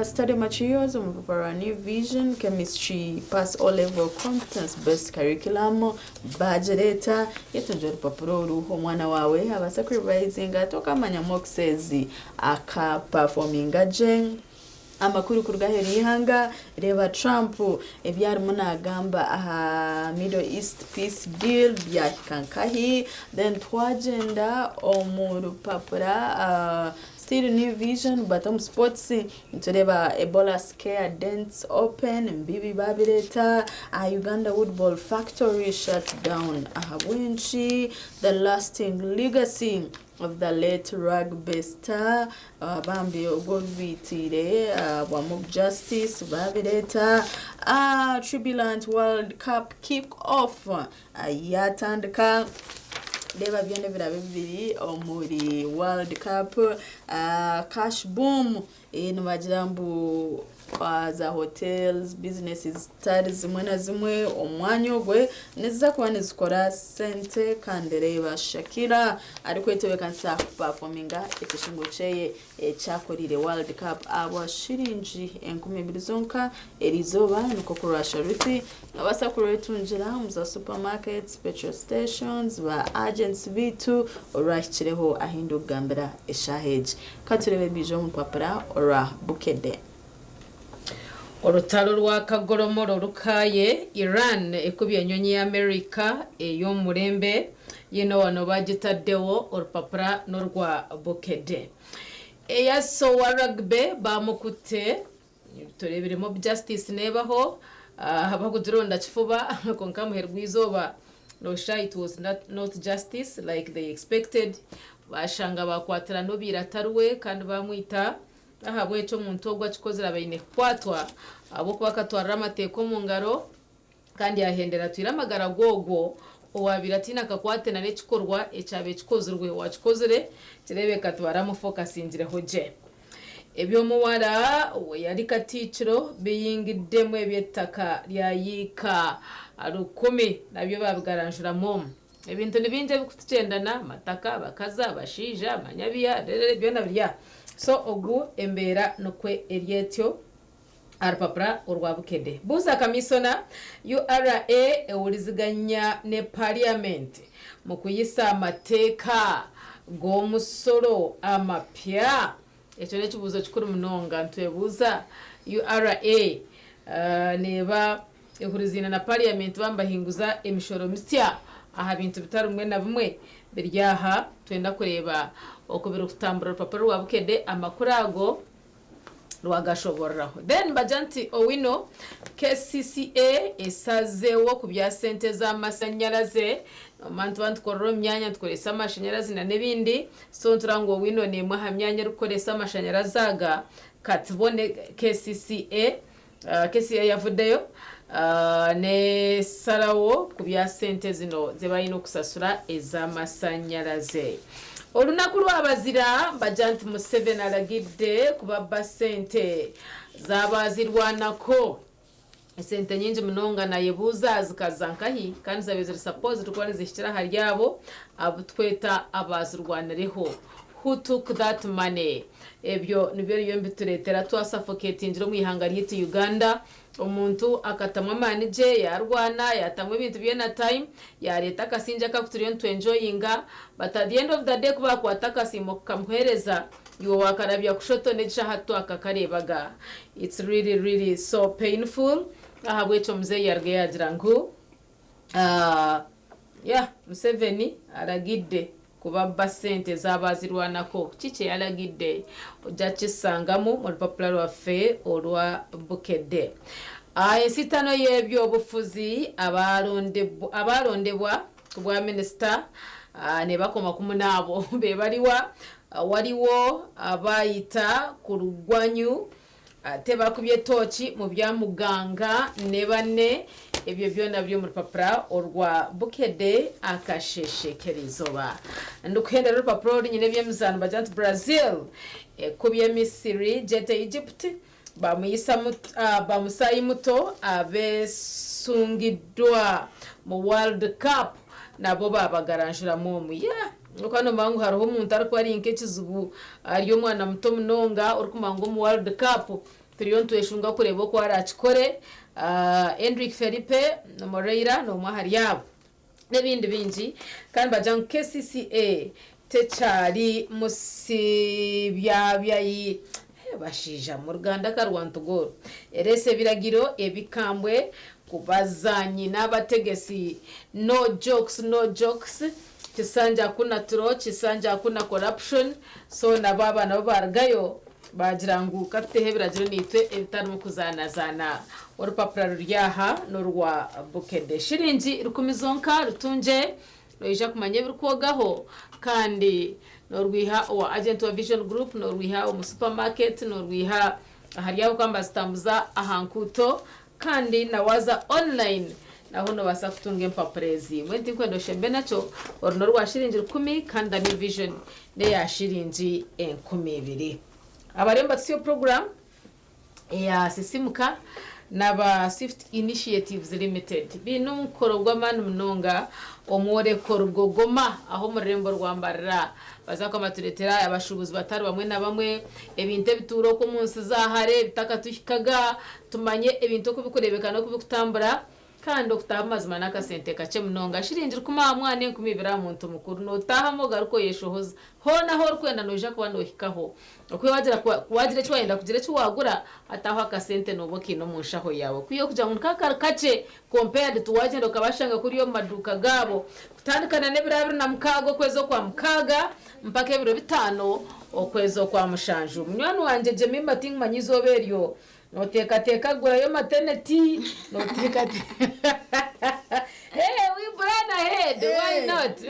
Study materials for New Vision, chemistry, pass all-level competence, best curriculum, budget, yetunjora papuro ruho mwana wawe abasa revising atoka manyamokesezi aka performing aje amakuru kurugaheri ihanga reba Trump ebyari munagamba aha Middle East peace deal bya kankahi then twagenda omurupapura still New Vision bottom sports tureba Ebola scare dents open Mbibi babireta Uganda Woodball Factory shut down ahabwenchi the lasting legacy of the late rugby star bambi ogobitire wa mob justice babireta Turbulent World Cup kick off yatandika Deva byone bibiri omuri World Cup cash boom nibajambu za hotels businesses zitari zimwe na zimwe omwanya ogwe niziza kuba nizikora sente kandi reba Shakira ariko itebekanisa performinga ekishingo cheye ekyakorire World Cup abashiringi 20 zonka erizoba nuko kurasha ruti abasa kuretunjira mu za supermarkets petrol stations ba agents bitu orashireho ahindu gambera eshaheje katurebe bijo mu papara ora Bukede. Orutalo rwa kagoromoro rukaye Iran ekubye nyonyi ya America eyo murembe yino wano bagitaddewo orupapura n'orwa Bukede. Eyaso wa rugby bamukute turebiremo justice nebaho abakudironda kifuba konka muherwizoba no shy it was not justice like they expected bashanga bakwatira no biratarwe kandi bamwita ahabwe cyo muntu ogwa kikozera bayine kwatwa abo kubakatwara amateko mu ngaro kandi yahendera twiramagara gogwo owabiratina kakwate na nekikorwa echabe kikozerwe wakikozere kirebeka tubaramu focusingire hoje ebyo muwara yali katiciro biyingiddemu ebyettaka lyayika alukumi nabyo babigaranjura mu ebintu nibinje bikutuchendana mataka bakaza bashija manyabiya byona bya so ogu embera nokwe eryetyo arupapura orwa Bukede buza kamisona URA ewuliziganya ne parliament mu kuyisa amateka g'omusolo amapya ekyo nekibuzo kikuru munonga ntwebuza URA neba ehurizina na parliament bambahinguza emishoro misya aha bintu bitari mwe na bimwe biryaha twenda kureba okubira kutambura urupapuro rwa Bukede amakurago rwagashoboraho then bajanti owino KCCA esazewo kubya sente z'amasanyalaze omantu bantukorera myanya tukoresa amashanyarazi na nebindi so nturango owino nemwe hamyanya rukoresa amashanyarazi aga katubone KCCA yavudeyo ne sarawo kubya sente zino zebayino kusasura ez'amasanyalaze. Olunaku lw'abazira bajanti Museveni alagidde kubabba sente zabazirwanako sente nyingi munonga nayebuuza zikazankahi kandi zabe ziri suppose tukwane zishikira haryabo abutweta abazirwanireho who took that money ebyo nibyo yembituretera twasuffocatingiro mu ihanga ry'Itu Uganda omuntu akatamwa manager yarwana yatamwe ibintu byena time ya leta kasinja kakuturiyo enjoyinga but at the end of the day kuba kwataka simo kamhereza yo wakarabya kushoto negisha hatu akakarebaga it's really so painful ahabwe cyo mzee yarge yajirangu Museveni aragidde kubabba sente zabazirwanako kiche yalagidde ojakisangamu mu rupapula rwaffe olwa Bukede. Ensitano y'ebyo obufuzi abalondebwa ku bwa minisita ne bakoma ku munaabo be baliwa waliwo abayita ku lugwanyu tebakubye tochi mu byamuganga ne banne ebyo byona byo mu rupapura orwa Bukede akasheshekerizoba ndukenda rupapuro nyine byemizano bajantu Brazil kubye Misiri jete Egypt bamusayi muto abesungidwa mu World Cup nabo babagaranjura mu ukano mangu hariho umuntu ariko ari inkekizubu ariyo mwana muto munonga urukumango mu World Cup turiyo ntweshunga kureba ko arakikore Hendrik Felipe no Moreira no mwahari yabo nebindi bingi kandi bajan KCCA techari musibyayi bashija mu Rwanda ka Rwantugoro erese biragiro ebikambwe kubazanyi n'abategesi no jokes kisanja kuna tro kisanja kuna corruption so nababa nabo bargayo bajiranguka tehebiragiro nitwe ebitari mu kuzanazana urupapura ruryaha n'urwa Bukede shiringi rukumizonka rutunje roija kumanye birukwogaho kandi norwiha wa agent wa Vision Group norwiha mu supermarket norwiha hariya kwamba zitambuza ahankuto kandi nawaza online naho no basa kutunga empapurezi mwenti kwendo shembe nacho orno rwa shiringi 10 kandi ni Vision ne ya shiringi 12 abaremba tsiyo program ya sisimuka naba Swift Initiatives Limited bino mukorogwa manu mnonga omwore korugogoma aho murembo rwambarira bazakoma turetera abashubuzi batari bamwe na bamwe ebinte bituro ko munsi zahare bitakatushikaga tumanye ebintu kubikurebeka no kubikutambura kandi okutamaza naka sente kace mnonga shirinjira kuma mwane kumibira muntu mukuru no tahamo garuko yeshohoza hona ho rukwenda noja kuba no hikaho okwe wagira cyo wenda kugira cyo wagura ataho akasente no boki no munshaho yawe kuyo kuja mu kace compared to wagenda ukabashanga kuri yo maduka gabo kutandikana nebirabiri na mukago kwezo kwa mukaga mpaka ebiro bitano okwezo kwa mushanju munywani wanje Jemima manyizo beryo noteka gura yo maternity noteka hey, we plan ahead. Why not?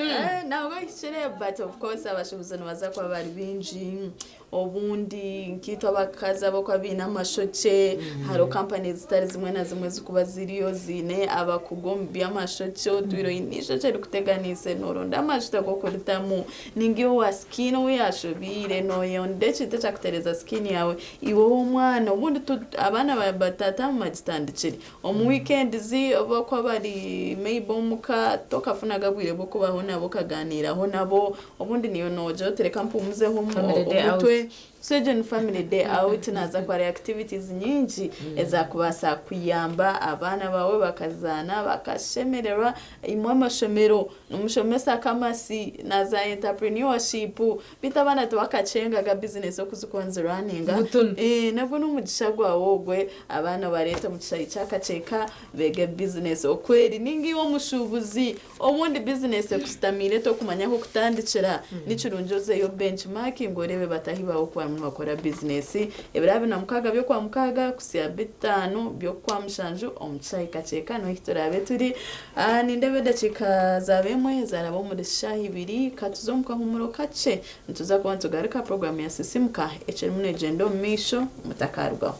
Now we should, but of course abashubuzano baza kwa bari binji obundi nkitwa bakaza bako bina amashoce haro companies zitari zimwe na zimwe zikuba ziriyo zine abakugombi amashoce twiro inishoce rukuteganise noronda amashita gokoritamu ningiyo wa skin we yashobire no yonde chite chakutereza skin yawe iwo umwana ubundi abana batata mu magitandikiri omu weekend zi bako bari maybe muka tokafuna gabwire boko baho nabo kaganiraho nabo ubundi niyo nojo tereka mpumuzeho umutwe Surgeon Family Day out naza kwa activities nyingi ezakubasa kuyamba abana bawe bakazana bakashemerera imwe amashomero n'umushomesa kamasi naza entrepreneurship bitabana twakacenga ga business okuzikonza running nabwo n'umugisha gwawo gwe abana bareta mu cyayi cyakaceka bege business okweri ningi wo mushubuzi obundi business kustamire to kumanya ko kutandikira n'icurunjoze yo benchmarking ngorebe batahibaho kwa bakora business ebirabe na mukaga byo kwa mukaga kusia bitano byo kwa mushanju omucayi kaceka no hitorabe turi nindebe dacika zabemwe zarabo mu shahi biri katuzomka humuro kace ntuza kwa tugaruka program ya sisimuka echelmune jendo misho mutakarwa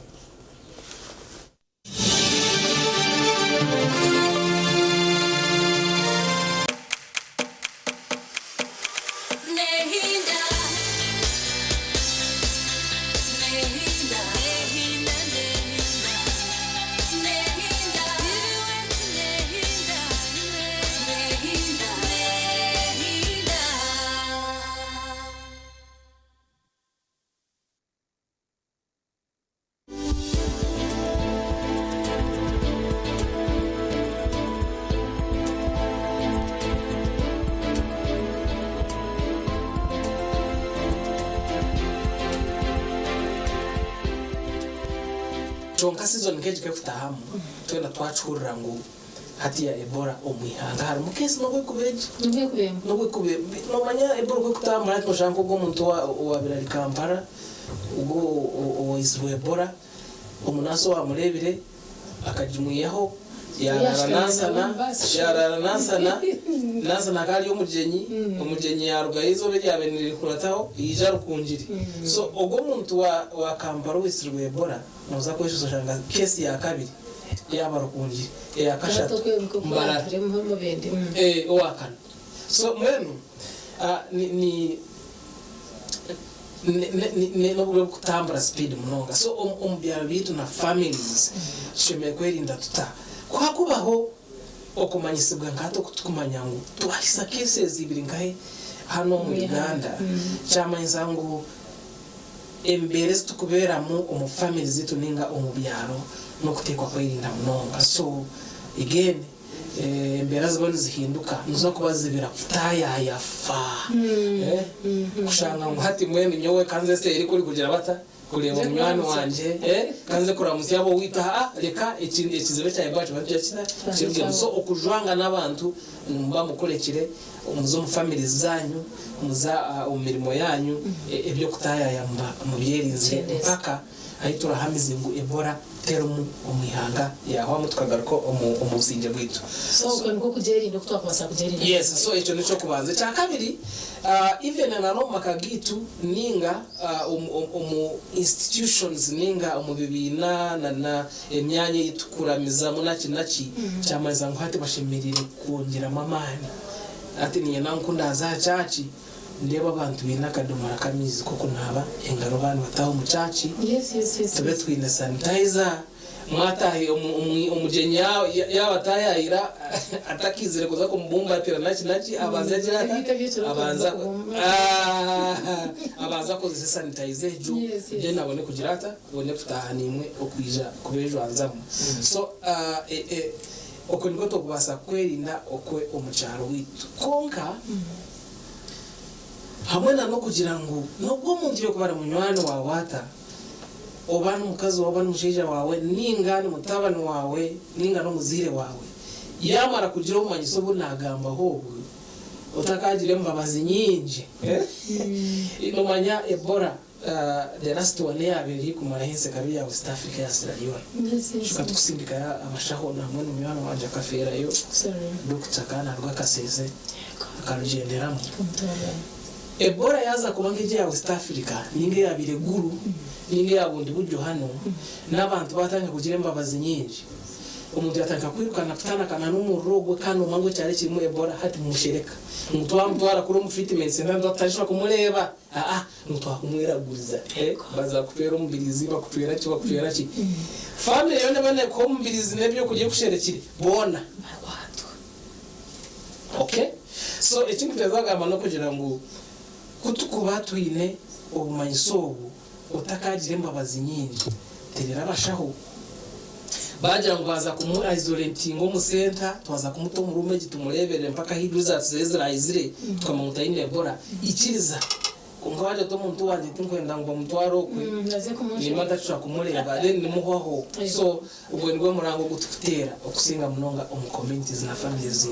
chonka season nkeje kefutahamu twenda twachurira ngo hati ya Ebola omwihanga hari mukesi no kwekubeje no kwekubembe no manya Ebola kwekutahamu rati mushango go muntu wa birali Kampala ugo izwe Ebola omunaso wa murebire akajumuyeho yararanansana kali umujenyi yaruga izo biri abeniri kurataho ija rukunjiri so ogo muntu wa Kampala wisirwe Ebola noza kwesho shanga kesi ya kabiri yaba rukunjiri ya kashatu mbara owakana so mwenu ni no kutambura speed mnonga so ombyaro bitu na families sheme kwerinda tuta kwakubaho okumanyisibwa ngato kutukumanya ngo twahisa cases ibiri ngahe hano mu Uganda cyamanyisa ngo embere tukuberamo omu families zitu ninga omubyaro no kutekwa kwerinda mnonga so again embera zibone zihinduka nuzo kubazibira futaya yafa kushanga ngo hati mwene nyowe kanze se iri kuri kugira bata kureba munywani wanje kanze kuramusi yabo wita reka ikizibe cya Ebola cyakina so okujwanga nabantu mba mukorekire umuzo mu families zanyu muza umirimo yanyu ebyo kutaya yamba mubyerinze mpaka ahitura hamizingu Ebola terumu omwihanga yaho mutwagaruko omuzinje bwitu so kanko kujerinda kutwakubasa kujerinda yes so echo nico kubanze cya kabiri even nano makagitu ninga institutions ninga umubibina na emyanye itukuramiza munaki cyamaza ngo hati bashemerire kongera mamani ati niye nankunda za chachi ndeba abantu bina akadomora kamizi ko kunaba engaro abantu bataho mu caci tube twine sanitizer mwatahe umujenya yabatayayira atakizire kuza kumubumbatira nachi abanza kozesa sanitizer jo je nabone kugirata bone kutaha nimwe okwija kubejo anzamu so oko niko tokubasa kwerinda okwe omucyaro witu konka hamwe na no kugira ngo nubwo umuntu yo kubara munywano wawe wata obana umukazi wawe n'umushija wawe ningana mutabani wawe ningana umuzire wawe yamara kugira umanyiso bunagamba hobu utakagire mbabazi nyinji inomanya Ebola the last one yabiri kumara hinse kabi ya West Africa ya Sierra Leone shuka tukusindika abashaho namwe n'umwana wanje akafera yo Dr. Kana rwakaseze akarugenderamo Ebola yaza kubangeje ya West Africa ninge yabire guru ninge yabundi buryo hano n'abantu batanga kugira mbabazi nyinji umuntu yatanga kwirukana kutana kana n'umurogo kano mango cyari kirimo Ebola hati mushereka mutwara kuri mu treatment ndo atashobora kumureba mutwa kumwiraguza baza kupera umubirizi bakupera ki family yone bane ko umubirizi nebyo kugiye kusherekire bona okay so ikintu cyazagamba no kugira ngo kutukuba twine ubumanyisobu utakagire mbabazi nyinji terera bashaho bagira ngo baza kumu isolating mu center twaza kumuto mu rume gitumurebere mpaka hiduza zezirayizire tukamuta ine Ebola ikiriza kungaje to muntu wanje tinkwenda ngo mutwaro kwe nima ndashaka kumureba then nimuhoho so ubwo nibwo murango gututera okusinga munonga mu communities na families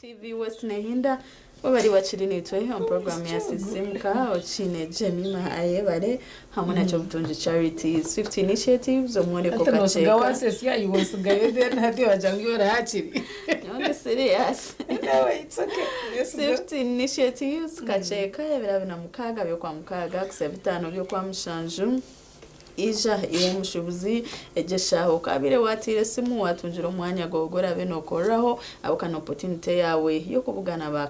TV West Nehinda babari bachirinitwe on program ya Sisimka ochine Jemima Ayebare hamwe na Chobtunji Charities 50 initiatives omwone ko kacheka gawase siya yuwasugaye then hati wajangiyora hachiri no serious no it's okay 50 initiatives kacheka ebirabina mukaga byo kwa mukaga kusebitano byo kwa mushanju ija iyo mushubuzi ejeshaho kabire watire simu watunjira umwanya gogora beno koraho abukana opportunity yawe yo kuvugana ba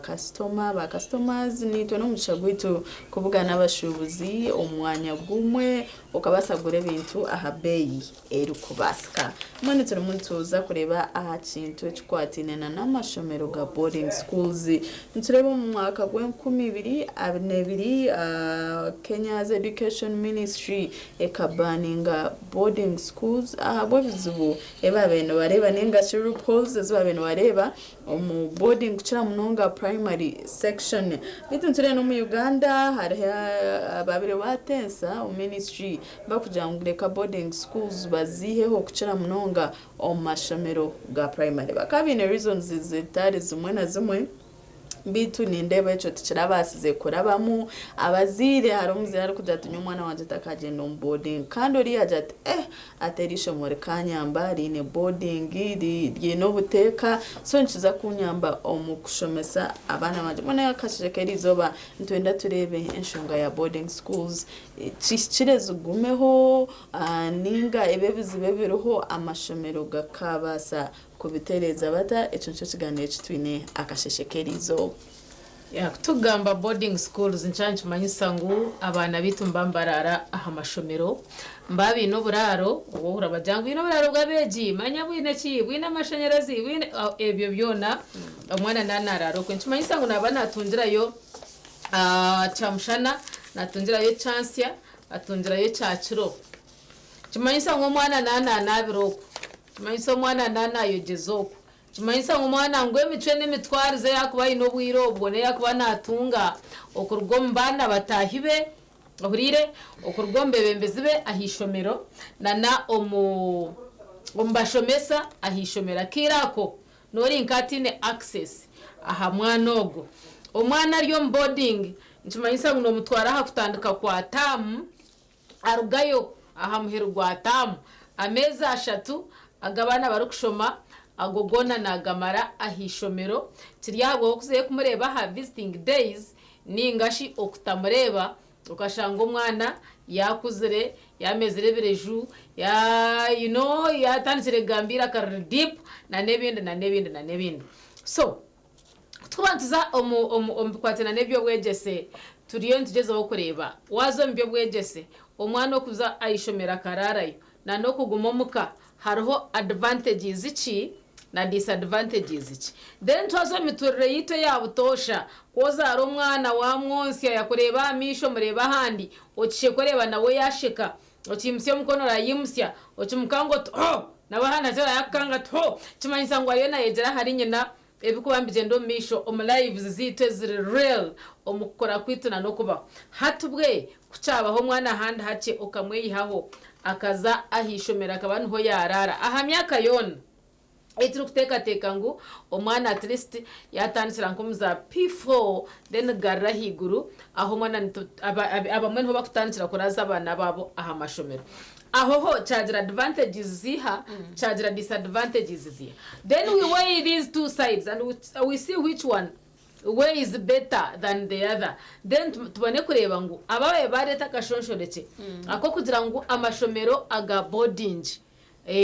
customers nito no muchagwitu kuvugana abashubuzi umwanya gumwe ukabasagura ibintu ahabeyi eri kubasika mone turi muntuza kureba aha kintu cy'kwatinena n'amashomero ga boarding schools ntureba mu mwaka gwa 2022 Kenya's Education Ministry ekabaninga boarding schools ahabo bizubu eba beno bareba ninga shuru polls zo beno bareba mu boarding kuchira munonga primary section bitunture no mu Uganda hari babire batensa ministry bakujangureka boarding schools baziheho kuchira munonga omashomero ga primary bakabine reasons zitari zimwe na zimwe bitu nindeba ico tukirabasize kurabamo abazire hari umuzira ari kujatunya umwana wanje takagenda on boarding kandi uri yajate aterisho muri kanyamba rine boarding iri no buteka so nchiza kunyamba omukushomesa abana banje mone yakashekeri zoba ntwenda turebe enshonga ya boarding schools chireze gumeho ninga ebebizi bebiroho amashomero gakabasa kubitereza bata eco cyo kiganiro kitwine akasheshekerizo ya kutugamba boarding schools nchanchi manyisangu abana bitu mbambarara aha mashomero mbabi no buraro wo urabajangu ino buraro bwabeji manya bwine ki bwine amashanyarazi bwine ebyo byona umwana nanararo kwenchi manyisangu nabana atunjirayo chamshana natunjirayo chansya atunjirayo chachiro chimanyisangu umwana nanabiroko chimanyisangu umwana nanayogezoko chimanyisangu umwana ngwemichwe n'imitwarize yakuba ino bwirobwo ne yakuba natunga okurwo mbana batahibe ohurire okurwo mbebembezibe ahishomero nana ombashomesa ahishomera kirako nori nkatine access aha mwanogo omwana ryo boarding nchimanyisa ngo mutwara ha kutandika kwa tamu arugayo aha muheru gwa tamu ameza ashatu agabana barukushoma agogona nagamara ahishomero kiryago kuze kumureba ha visiting days ningashi okutamureba ukashanga umwana yakuzire yamezerebereju ya yatanzire gambira kar deep na nebindi so tubantuza kwatena nebyo bwegese turiyo ntugezeho kureba wazo mbyo bwegese omwana okuza ayishomera kararayo na no kuguma muka hariho advantages iki na disadvantages iki then twazo miturire yito yabutosha koza ari umwana wa mwonsya yakureba amisho mureba handi okishe kureba nawe yashika okimsye mukono rayimsya okimkango nabahana zera yakanga to kimanyisa ngo ariyo nayegera hari nyina ebikubambije ndo misho lives zitwe ziri real omukora kwituna no kuba hatubwe kucabaho mwana handi hace ukamweyihaho akaza ahishomera akabantu ho yarara aha myaka yona ituru kuteka ngo omwana at least yatandikira nkomuza P4 then garra higuru aho mwana abamwe nho bakutandikira kuraza abana babo aha mashomero aho ho charge advantages ziha charge disadvantages ziha then we weigh these two sides and we see which one way is better than the other then tubone kureba ngo abawe bareta kashonshoreke ako kugira ngo amashomero aga boarding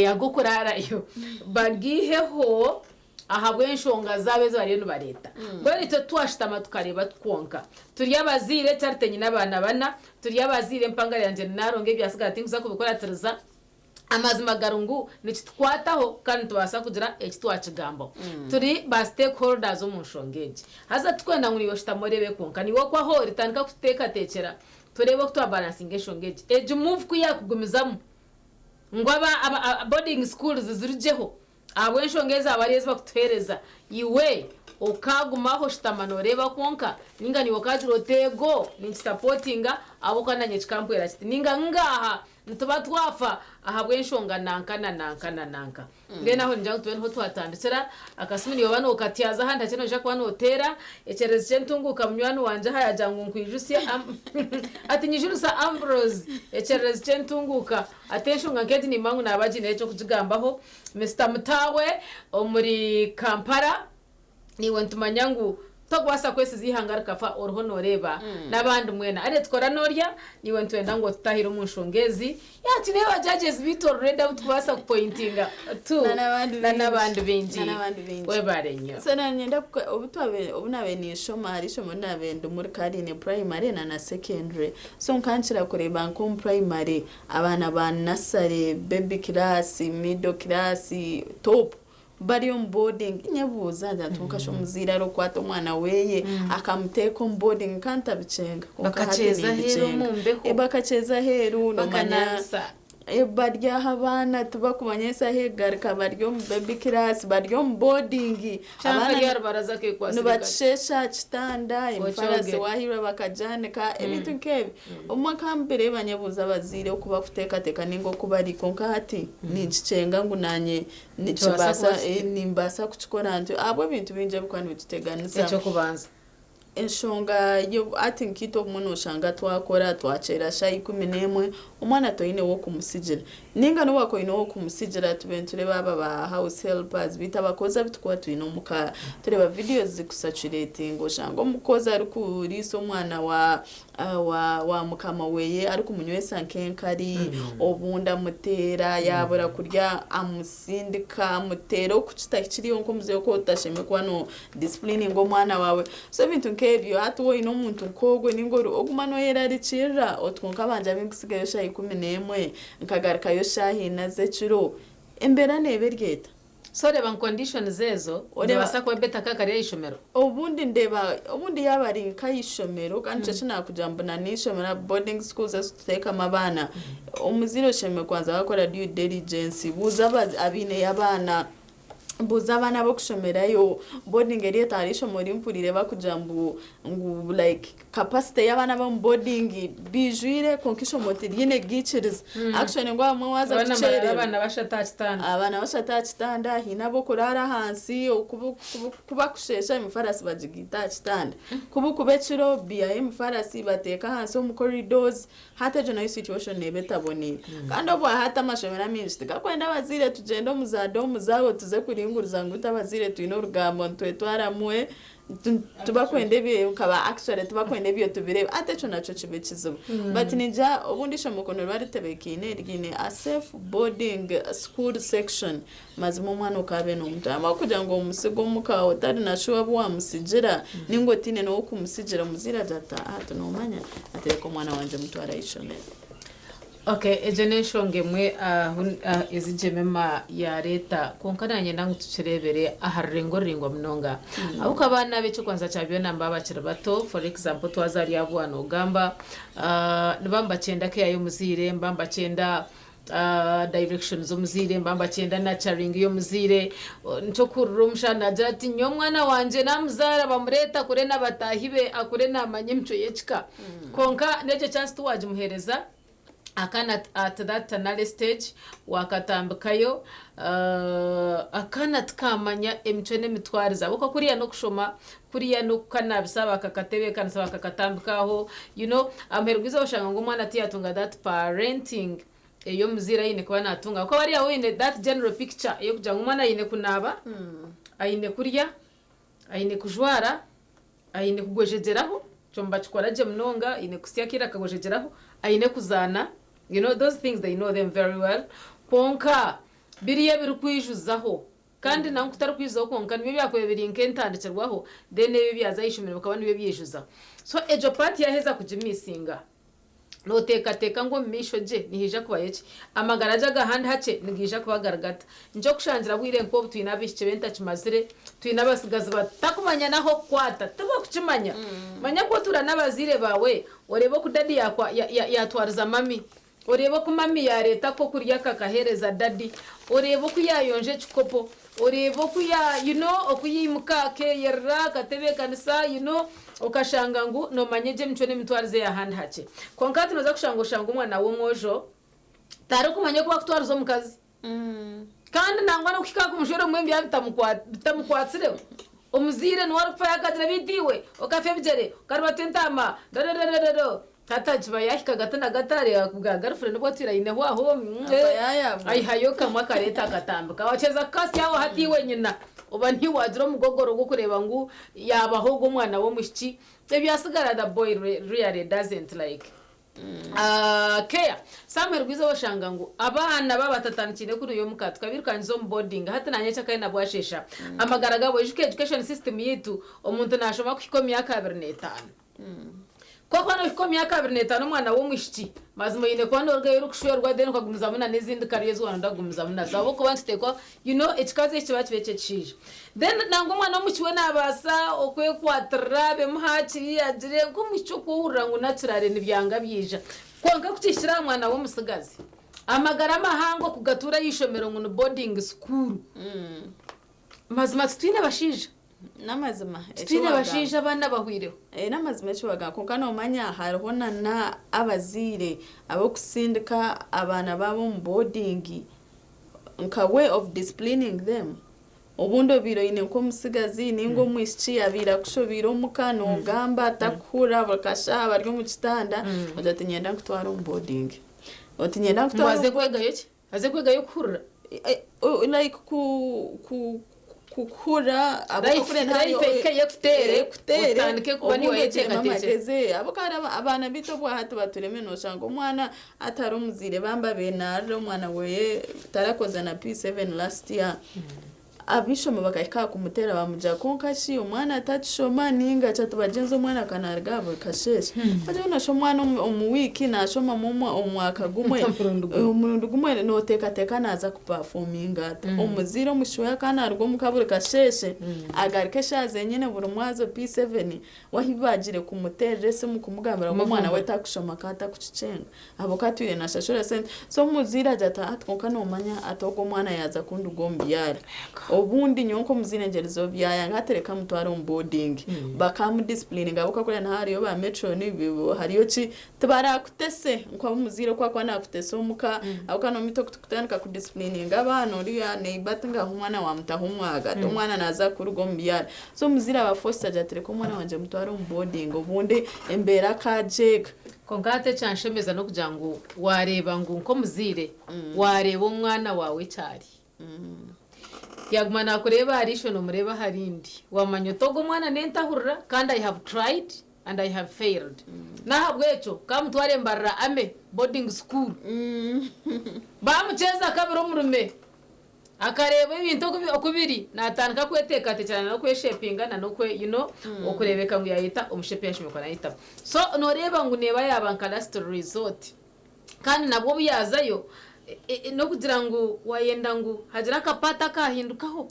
agukurarayo bagiheho ahabwe nshonga zabe zariyo bareta ngo nito twashitama tukareba twonka turiya bazire cyartenye nabana bana turiya bazire mpanga yanje naronge byasigati nguza kubikora tereza amazima garungu nikitwataho kandi tubasa kugira ekitwakigambo turi ba stakeholders mu nshongeje haza twenda nguri yoshtamorebe konka niwo kwaho ritandika kuteka tekera turebe kutwa balancing eshongeje eje move kuyakugumizamo ngo aba boarding schools zirijeho abo nshongeza abarezi bakutereza iwe okagumaho shitamano reba konka ninga ni wakati rotego ni supportinga abo kananye chikampwera kiti ninga ngaha ntuba twafa ahabwe nshonga nanka ngena ho njya tubene ho twatanditsera akasumini babano okatiyaza handa cyeno je kwano hotera ecereze cyentunguka munywano wanje hayajangu nkwijusi ati nyijurusa Ambrose ecereze cyentunguka ateshunga nketi ni mangu nabajine cyo kujigambaho Mr Mutawe omuri Kampala ni wentumanyangu togwasa kwese zihangara kafa orhonoreba nabandi mwena are twora norya ni wentwenda ngo tutahira umunshongezi yati neba judges bito already utwasa pointinga tu na nabandi benji we barenyo sana nyenda obutwabe obunabe ni shoma hari shoma nabende muri karine primary na secondary so nkanchira kureba nko primary abana ba nursery baby class middle class top bari on boarding nyabuza ndatunka muzira ro kwato mwana weye akamuteka on boarding kanta bicenga bakacheza heru mumbeho bakacheza heru no manyasa barya habana tubakumanyesa hegarika baryo baby class baryo boarding abana yar baraza ke kwasi nubachesha chitanda imfarasi wahira bakajane ka ebintu nkebi umwakambere banyabuza bazire okuba kuteka teka ningo kubariko nkati nincenga ngunanye nicibasa nimbasa kuchikora nto abo bintu binje bukani bituteganisa echo kubanza enshonga yo ati nkito muno shanga twakora twacera shayi 11 umwana toine wo kumusigira ninga no wako ino wo kumusigira tubenture baba ba house helpers bita bakoza bitukwa twino muka tureba videos zikusaturating oshango mukoza ari kuriso umwana wa mukama weye ari kumunywesa nkenkari obunda mutera yabura kurya amusindika mutero kucita kiriyo nko muze ko utasheme kwano discipline ngo mwana wawe so bintu nkebyo atuwo ino muntu nkogwe ningoro ogumano yera ricira otwonka banja bingisigayo shayi 11 nkagaruka yo shahi naze ciro embera nebergeta so reba conditions zezo ureba ko beta kakari ishomero ubundi yabari nkayishomero kandi cyo nakujambana nishomera boarding schools ziteka mabana umuziro sheme kwanza bakora due diligence buza abine yabana buza abana bo kushomerayo boarding eri etarisho muri mpurire bakugira ngu like capacity y'abana bo mu boarding bijwire konkisho motirine giciriza actually ngo amwe waza kucerera abana bashata kitanda hinabo kurara hansi kuba kushesha imifarasi bagigita kitanda kuba kubeciro bia imifarasi bateka hansi mu corridors hata jona situation nebetabonira kandi obo hata mashomera minji gakwenda bazire tugenda muzado muzago tuze kuringuriza ngo utabazire twino rugambo twetwaramwe tubakwende bye ukaba actually tubakwende byo tubireba atecho naco kibe kizuba but ninja ubundi sho mukono bari tebekine rigine a safe boarding school section mazimo mwana ukabe no mutama kugira ngo umusigo mukawo tari nasho wa musigira ningo tine no kumusigira muzira data hato no manya atereko mwana wanje mutwara ishomera. Okay, generation ngemwe izijemema ya leta konkananye nangu tucirebere aharengo ringo mnonga abuka abana becho kwanza cyabyo namba bakira bato for example twazari abwana ugamba nibamba cyenda ke ayo muzire mbamba cyenda direction zo muzire mbamba cyenda nurturing yo muzire nco kurumsha nagira ati nyo mwana wanje namuzara bamureta kure nabatahibe akure namanye mco yechika konka neje chance tuwaje muhereza akana at that another stage wakatambikayo akana tkamanya emchene mitwariza uko kuriya no kushoma kuriya no kanabisaba akakatebe kansaba akakatambikaho amherwiza bashanga ngo mwana ati yatunga that parenting eyo muzira yine kwa natunga uko bari yawine that general picture yo kuja umwana yine kunaba ayine kuriya ayine kujwara ayine kugwejejeraho chomba chikoraje mnonga ine kusiakira kagwejejeraho ayine kuzana those things they know them very well konka biriye birukwijuzaho kandi nangu kutarukwizaho konka nibe byakwe biri nkentandikirwaho then nibe byazayishimira bakabana nibe byijuza so ejo party yaheza kujimisinga no teka ngo misho je nihija kubayeki amagaraja gahandi hace nigija kubagaragata njo kushangira bwire nko twinabishye benta kimazire twinabasigaza batakumanya naho kwata tuba kucimanya manya ko turanabazire bawe orebo kudadi yakwa yatwariza mami orebo ku mami ya leta ko kurya kakahereza dadi orebo ku yayonje chikopo orebo ku ya okuyimuka ke yerra katebe kanisa ukashanga ngo no manyeje mchone mitwarize ya hand hace konkati noza kushanga umwana wo mwojo tari kumanye ko akutwariza mukazi kandi nangwana ukikaka umushoro mwembi bitamukwatsire umuzire nwari kupfa yakadira bidiwe okafe bijere karwa tentama dododododo tata jiba yahika gatana gatare kubwa girlfriend bwo tira ine hwaho ai hayo kamwa kareta katambika wacheza kasi yawo hatiwe nyina uba ntiwadiro mugogoro go kureba ngo yabaho go mwana wo mushiki ebyasigara the boy really doesn't like care samwe rwiza bashanga ngo abana babatatanikire kuri uyo mukatwa kabirukanyizo mu boarding hata nanyecha kai nabwashesha amagaraga bo education system yitu omuntu nashoma kukikomya ka 25 koko no kukikomya ka 25 mwana wo mushiki mazimo yine kwando rwero kushorwa deni kwagumiza muna nezindi kariyezi wana ndagumiza muna zabo ko banteko ekikaze kibachi becechije then nango mwana muchiwe nabasa okwe kwatrabe muhachi yagire ngo muchuko urango naturale nibyanga byija kwanka kutishira mwana wo musigazi amagara mahango kugatura yishomero ngo boarding school mazima twine bashije namazima twine bashije abana bahwireho namazima cyo konka no manya hariho na abazire abo kusindika abana babo mu boarding nka way of disciplining them ubundo biro ine ko musigazi ningo mwishi abira kushobira umukano ugamba takura bakasha bari mu kitanda udatinyenda kutwara mu boarding utinyenda kutwara maze kwegayo ki aze kwegayo kurura like kukura abakure ntayo kutere utandike kuba ni weteka abakara abana bito bwa hatu batureme no shango umwana atari umuzire bamba benaro umwana we tarakoza na P7 last year abishoma bakayika kumutera bamuja konkashi umwana atachoma ninga chatubajenzo umwana kanargabo kasheshe baje unasho mwana mu wiki nashoma mu umwaka gumwe umuntu gumwe no teka naza kuperforminga umuziro mushoya kanargo mukabure kasheshe agarike shaze nyene buri mwazo P7 wahibagire kumuterere se mu kumugambira ngo mwana we takushoma kata kucicenga abo katwire nashashura sent so muzira jata atkonka no manya atogo mwana yaza kundu gombi yara obundi nyonko muzinengerezo byaya ngatereka mutwara on boarding bakamu discipline ngabuka kuri ntariyo ba metro nibibo hariyo ki tubara kutese nko muzire kwa nakutese umuka abuka no mito kutandika ku discipline ngabano riya neibatanga umwana wa mutahumwaga umwana naza kurugo mbyara so muzira ba foster jatereka umwana wanje mutwara on boarding obundi embera kajeka konkate cyanshemeza no kugira ngo wareba ngo uko muzire wareba umwana wawe cyari yagumana kureba arisho no mureba harindi wamanyo togo mwana nentahurura kandi I have tried and I have failed nahabwecho kamutware mbarra ame boarding school bamucheza kabiro murume akareba ibintu okubiri natandika kweteka cyane no kweshepinga na no kwe okurebeka ngo yayita umushepe yashimiko nayita so noreba ngo neba yabanka last resort kandi nabwo biyazayo no kugira ngo wayenda ngo hagira kapata kahindukaho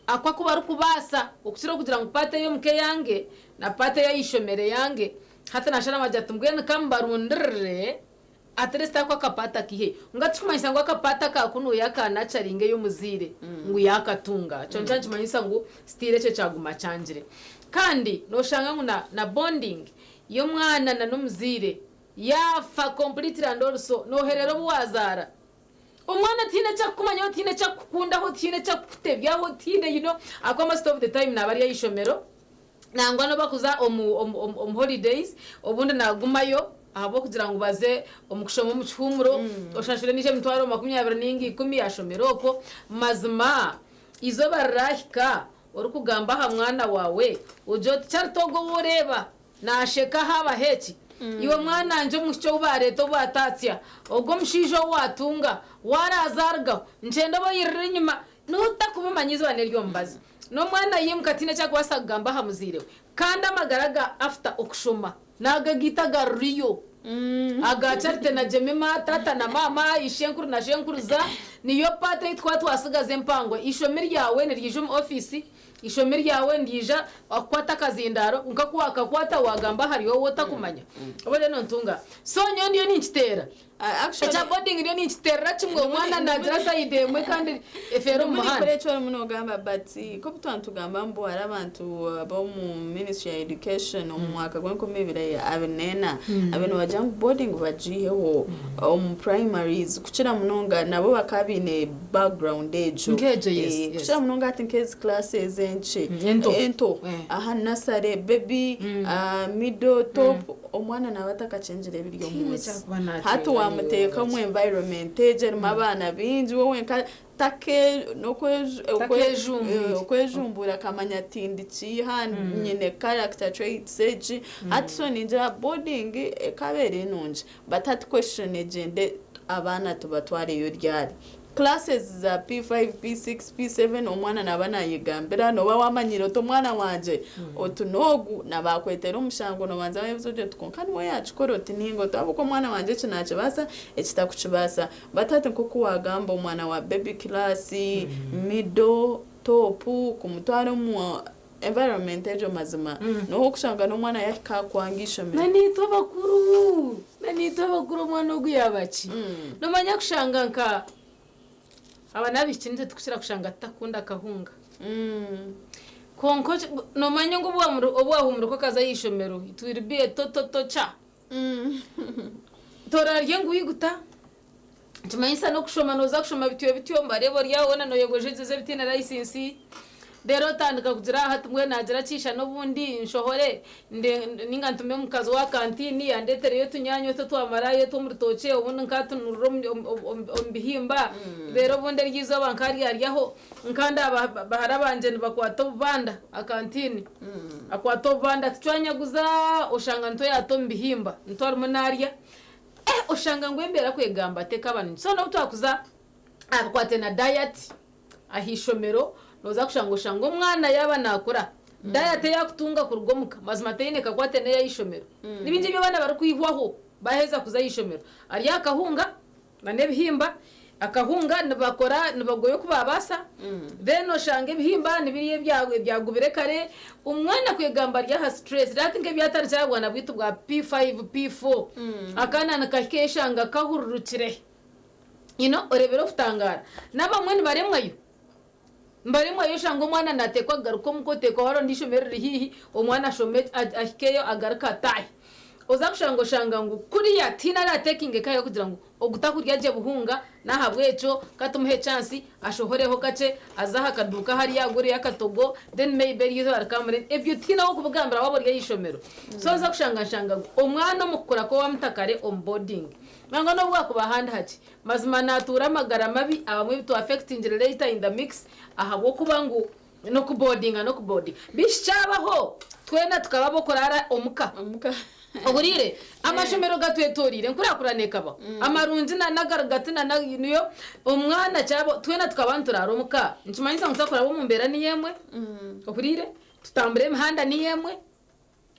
akwa kuba ari kubasa ukisiro kugira ngo pate yo mke yange na pate ya ishomere yange hata nashana majatumbwe kambarundre ateresta kwa kapata kihe ngatumanyisa ngo kapata ka kuno yakana charinge yo muzire ngo yakatunga choncha chimanyisa ngo stile cyo cyaguma cyangire kandi no shanga ngo na bonding yo mwana na no muzire yafa completely and also no herero bwazara umwana tine cya kumanya tine cya kukunda ho tine cya kutebya ho tine akoma most of the time nabari yishomero nangwa no bakuza holidays obundi nagumayo abo kugira ngo baze omukushoma mu cyumuro oshashire nije mutwaro 20 yashomero ko mazima izo barahika uri kugamba ha mwana wawe ujo cyartogo ureba nasheka haba heki iwe mwana nje mucyo bareto batatsya ubwo mshijo watunga warazarga ngendo boyirira inyuma nutakubimanyizo banelyo mbazi no mwana yimkatine cyangwa wasagamba hamuzire kandi amagaraga after okushoma nagagitaga riyo agacarte na jemema tata na mama ishenkuru na shenkuruza niyo pate itwa twasigaze mpango ishomeri yawe nirije mu office ishomeri yawe ndija akwata kazindaro unkakuwaka kwata wagamba hariyo wota kumanya obole no ntunga so nyo ndiyo ninchitera actually boarding ndiyo ninchitera chimwe mwana na drasa idemwe kandi efero muhanda muri kore muno gamba but ko bitwantugamba mbo hari abantu abo mu ministry ya education omwaka gwenko mebire abenena abeno bajang boarding bajiheho primaries kuchira munonga nabo bakabine background ejo kuchira munonga I think his classes ento aha nasare baby middle top omwana nabataka change ebiryo munsi hatu wamuteka mu environment ejer mabana binji wowe take no kwejumbura kamanya tindi chi nyine character traits eji atso ninja boarding kabere nonje but at question agende abana tubatware yo ryari classes za P5 P6 P7 omwana nabana yigambira no bawamanyiro to mwana wanje otunogu nabakwetera umushango no banza bavuze tukonkani we yachikoroti ningo tabuko mwana wanje kinache basa ekitakuchibasa batatu nkuko wagamba omwana wa baby class middle top kumutwara mu environment ejo mazima no kushanga no mwana yakika kwangisha me nani tobakuru mwana oguyabachi no manya kushanga nka abana bikinze tukushira kushanga takunda kahunga konko no manya ngo obwahumuro ko kaza yishomero itwirbiye to cha torarye nguyiguta tumanyisa no kushoma noza kushoma bitiyo mbarebo ryabona no yegoje zeze bitina license dero tandika kugira hatumwe nagira cisha no bundi nshohore ninga ntume mukazi wa kantini yandetere yo tunyanyo to twamaraye to murutoce ubundi nkatunuro ombihimba dero bonde ryizo bankari yaryaho nkanda baharabanje bakwato banda akantini akwato banda twanyaguza ushanga nto yato mbihimba ntwari munarya ushanga ngwembera kwegamba teka abantu so no twakuza akwate na diet ahishomero noza kushangoshango mwana yaba nakora diet yakutunga kurugomuka mazima teyineka kwate ne yishomero nibindi byo bana bari kwihwaho baheza kuza yishomero ari yakahunga bane bihimba akahunga nabakora nabagoye kubabasa then oshange bihimba nibiriye byagubire kare umwana kwegamba rya stress rati nge byatari cyabwana bwitu bwa P5 P4 akana nakakeshanga kahururukire orebero futangara nabamwe baremwayo mbarimo yoshanga umwana natekwa garuko mukotekwa waro ndishomero rihihi umwana shome ahikeyo agaruka tayi oza kushanga ngo kuriya tina na taking kayo kugira ngo ogutakurya je buhunga nahabweco katumuhe chance ashohoreho kace azaha kaduka hari yagore yakatogo then maybe yizo arakamure ebyo tina wo kubugambira waborya yishomero so oza kushanga umwana mukura ko wamutakare onboarding nanga no bwa kubahanda hati mazima natura magara mabi abamwe bitu affecting later in the mix ahabo kubangu no kuboarding bishabaho twena tukababokorara omuka ogurire amashomero gatwetorire nkurakurane kaba amarunzi na nagaragatina na niyo umwana cyabo twena tukabanturara omuka nchimanyisa musakora bo mumbera ni yemwe ogurire tutambure mhanda ni yemwe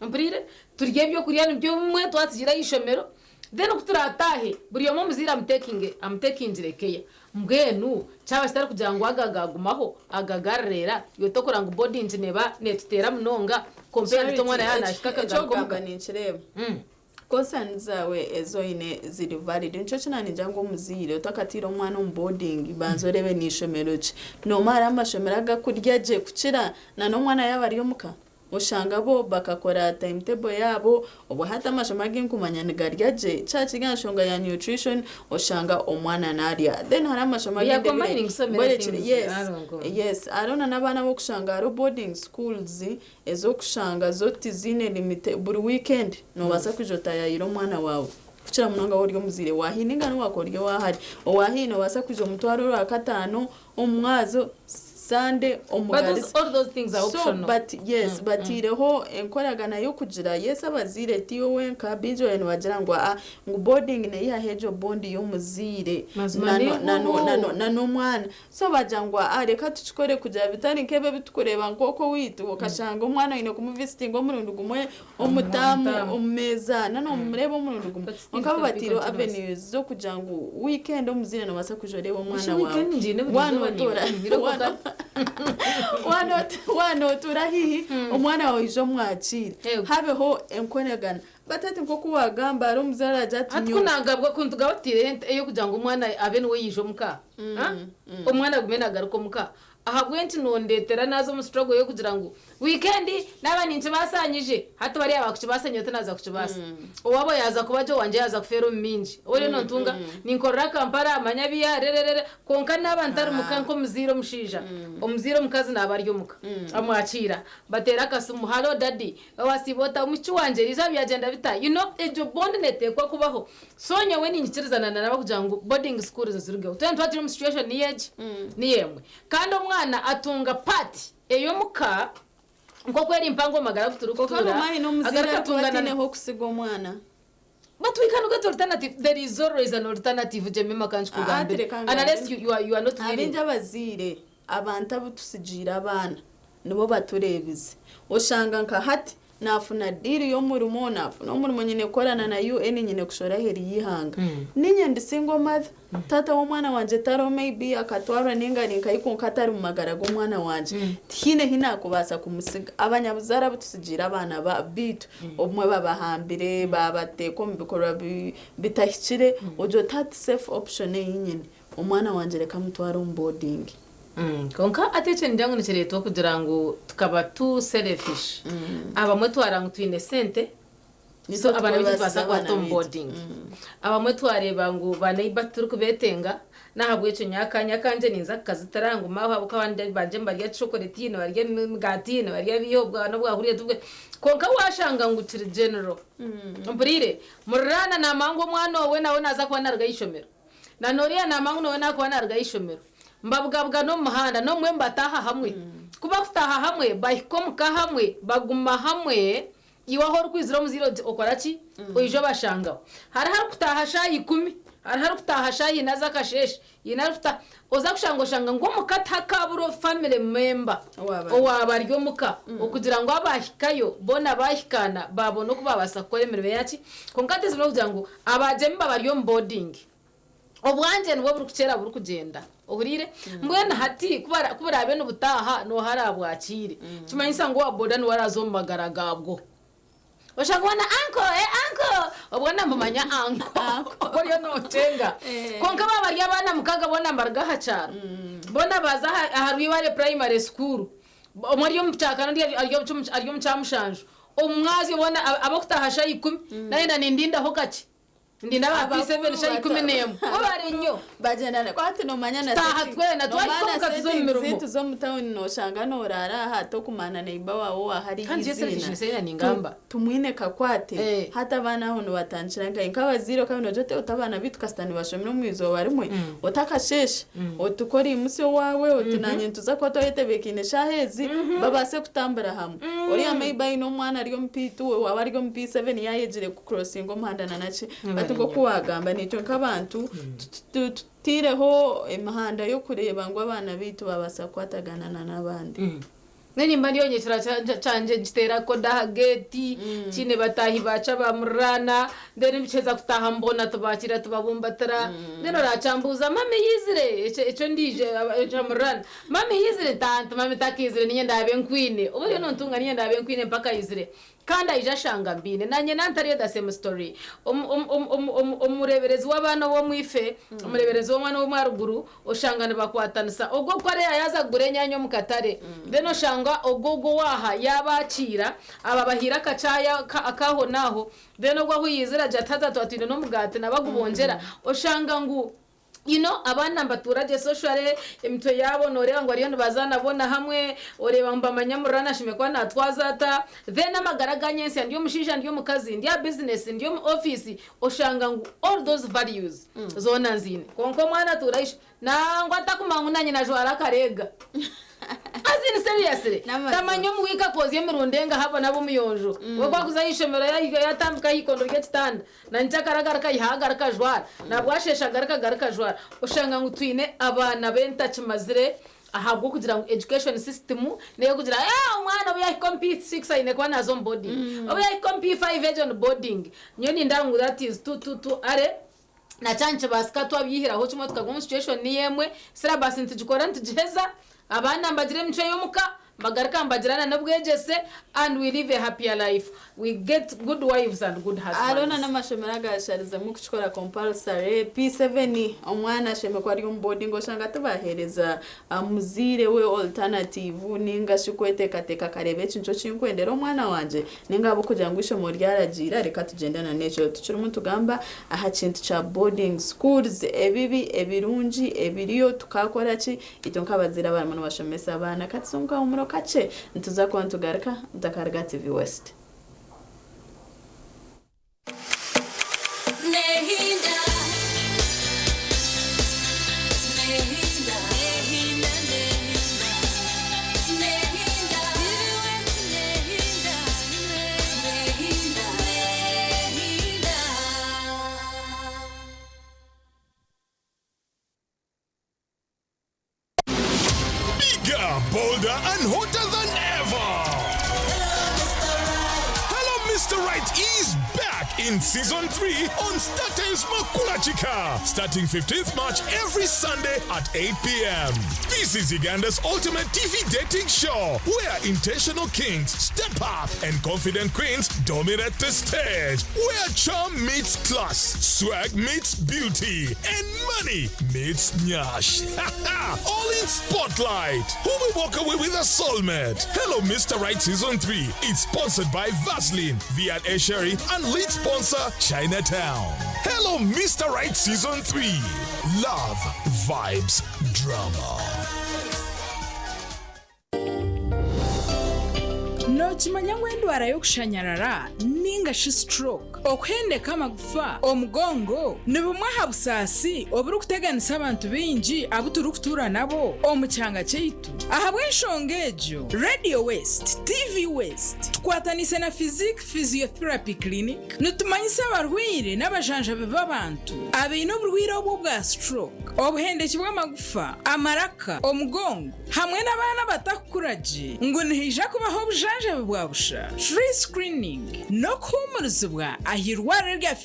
ogurire turye byo kuriya byo mwe twatigira yishomero then kuturatahe buri yomo muzira am taking rekeya mbwenu cyaba sitara kugira ngo agagagumaho agagarrera yotokora ngo body neba netutera munonga compare to mwana yana shikaka nichireba concern zawe ezo ine ziri valid nico kinani jango muzire utakatira umwana onboarding banzorebe nishomero ki no mara amashomero agakurya je kucira na no mwana yabari yomuka ushanga bo bakakora timetable yabo obo hata amashomagi nkumanya nigarya je cha kiganshonga ya nutrition ushanga omwana narya then hari amashomagi yes arona nabana bo kushanga aro boarding schools ezo kushanga zoti zine limite buri weekend no basa kujota yayiro mwana wawe kuchira munanga woryo muzire wahininga no wakoryo wahari owahino basa kujo mutwaro wa katano omwazo Sunday but all those things are optional. So, but yes, but ireho enkoragana yo kugira yes abazire tiyo wenka bijo eno wagira ngo ngo boarding ne ya hejo bondi yo muzire no mwana so bajangwa reka tuchikore kugira bitari nkebe bitukureba nkoko witu ukashanga umwana ine kumuvisiting omurundu gumwe omutamu omeza nano murebo omurundu gumwe nkabo batiro avenues zo kugira ngo weekend omuzire no basa kujoreba umwana wawe wano turahihi umwana wawe ijo mwakire habeho enkonegana batati nko kuwagamba ari umuzara jatinyo atkunangabwa kuntugabatire eyo kugira ngo umwana abe no yijo muka umwana gumena garuko muka ahagwenti nondetera nazo mu struggle yo kugira ngo weekend n'abaninzi basanyije hata bari abakubasanye tanaza kukibasa uwabo yaza kubajo wanje yaza kufero minji oyo nontunga ninkorra kampara amanyabiya rerere konka n'abantari mukanko muziro mushija omuziro mukazi nabaryo muka amwakira batera kasumu halo daddy wasibota umucu wanje rizabi agenda bita ejo bond netekwa kubaho sonye we ninyikirizana nabo kugira ngo boarding school zizirgeho twatiri mu situation ni yemwe kandi umwana atunga party eyo muka ngo kweri impango magara kuturukutura agara tungana ho kusiga umwana but we can get alternative. There is always an alternative jemema kanchi kugambira unless you are not willing. Abinja bazire abantu abutusigira abana nibo baturebize oshanga nka hati nafuna diri yo murimo nafuna umurimo nyine korana na UN nyine kushora heri yihanga ninye ndi single mother tata w'umwana wanje taro maybe akatwara ningani nkayiko katari mu magara go mwana wanje hina kubasa kumusiga abanyabuzara butusigira abana ba bitu omwe babahambire babateko mu bikorwa bitahikire ojo tat safe option yinyine umwana wanje reka mutwara onboarding konka ateche ndango nichereto kugira ngo tukaba tu selfish abamwe twarangu twine sente niso abana bitu basa kwa onboarding abamwe twareba ngo banaiba turi kubetenga nahabwe cyo nyakanya kanje ninza kazitarangu maho abukabandi banje mbarya chocolate yino barya migati yino barya biyobwa no bwahuriye tubwe konka washanga ngo tiri general mburire murana na mango mwana we nawe naza kwa narga yishomero na noria na mango nawe nakwa narga yishomero mbabwabwa no muhanda no mwe mbataha hamwe kuba kutaha hamwe bahikomuka hamwe baguma hamwe iwaho rwiziro muziro okoraki oijo bashanga hari kutaha shayi 10 hari kutaha shayi naza kashesh yinaruta oza kushanga ngo mukata kaburo family member owabaryo muka okugira ngo abahikayo bona bahikana babona ko babasa kwemerwe yaki konkate zino kugira ngo abajemba baryo boarding obwanje nwo buri kucera buri kugenda oburire mbwena hati kubara abe n'ubutaha no harabwakire kimanyisa ngo waboda no warazomagara gabwo oshaka wana uncle obwana mbumanya uncle boriyo no tenga konka babari abana mukaga bona mbarga hacaro bona baza aharwibare primary school omwari yomuchakana ari yomuchamushanju omwazi ubona abokutahasha 10 naenda nindinda hokati ndinda ba P7 sha 10 obare nyo bagendana kwati no manyana tahatwena twalikomuka tuzomirumo zo mutawuni no shanga no rara hato kumana neiba wawo ahari izina tumwine kakwate hata bana hono batanchiranga inkawa zero kabino jote utabana bitu kastani bashomino mwizo barimwe utakashesha utukori imusi wawe utinanye ntuza ko toyete bekine shahezi babase kutambara hamwe ori ameiba ino mwana ari mpitu wabari go mp7 yayejire ku crossing omhandana nace ngo kuwagamba nicyo nk'abantu tireho imahanda yo kureba ngo abana bitu babasa kwataganana n'abandi nimba ndiyo nyekira canje gitera ko dahageti kine batahi baca bamurana ndene biceza kutaha mbona tubakira tubabumbatara ndeno racambuza mame yizire eco ndije camurana mame yizire tante mame takizire niye ndabe nkwine ubu rero ntunga niye ndabe nkwine mpaka yizire kandi ayijashanga mbine nanye nantariyo the same story umureberezi w'abana bo mwife umureberezi w'umwana wo mwaruguru oshangana bakwatanisa ubwo ko ari yaza gurenyanyo mukatare ndeno shanga ogogo waha yabakira ababahira kacaya akaho naho ndeno gwa huyizira jataza twatinde no mugate nabagubongera oshanga ngu abana mbaturage sociale imitwe yabo noreba ngo ariyo bazana bona hamwe oreba mbamanyamurana shime kwa natwazata then amagaraganye nsi ndiyo mushisha ndiyo mukazi ndiyo business ndiyo mu office oshanga ngo all those values zona nzine konko mwana turaisha na ngwata kumangunanye na jwara karega azini seriously tamanyo muwika kozi yemirundenga haba nabo muyonjo wagwa kuzayishemera yatambuka yikondo ryetanda na ncakaragara kayihaga rakajwara nabwashesha garaka jwara ushanga ngutwine abana benta chimazire ahabwo kugira ngo education system neyo kugira umwana obuya compete 6 aine kwa nazo boarding obuya compete 5 age on boarding nyoni ndangu that is 2 are na chanche basikatwa byihiraho kimwe tukagoma situation ni yemwe syllabus ntugikora ntugiheza abana mbagire mico yomuka bagarika mbagirana nabwegese and we live a happier life, we get good wives and good husbands. Arona namashomera gashariza mu kuchikora compulsory P7 omwana sheme kwa ari boarding oshanga tubahereza muzire we alternative ninga shikwete kateka karebe cinco cinkwendera omwana wanje ninga abo kugira ngo isho mu ryaragira reka tugendana neco tucira umuntu gamba aha cintu cha boarding schools ebibi ebirungi ebiriyo tukakora ki ito nkabazira abana no bashomesa abana katsonga umuro kace ntuza kwa ntugarika Dakarga TV West. Bolder and hotter than ever. Hello, Mr. Right is back in season 3 on StarTimes Makula Chika, starting 15th March every Sunday at 8 p.m. This is Uganda's ultimate TV dating show, where intentional kings step up and confident queens dominate the stage, where charm meets class, swag meets beauty, and money meets nyash. All in Spotlight. Who will walk away with a soulmate? Hello, Mr. Right Season 3 is sponsored by Vaseline, Viat Esheri, and lead sponsor Chinatown. Hello, Mr. Right Season 3. Love, vibes, drama. Nokimanya ngo endwara y'okushanyarara ninga shi stroke okuhendeka amagufa omugongo nibumwe ha busasi oburi kuteganisa abantu bingi abo turi kutura nabo omu kyanga kyaitu ahabwe enshonga egyo Radio West, TV West tukwatanise na Physiotherapy Clinic nitumanyisa abarwaire n'abajanjabe b'abantu abaine oburwaire obwo bwa stroke obuhendeki bw'amagufa amaraka omugongo hamwe n'abaana batakukuraje ngo nihija kubaho obujanjabe bwabusha free screening no kuhumurizibwa ahirwara rya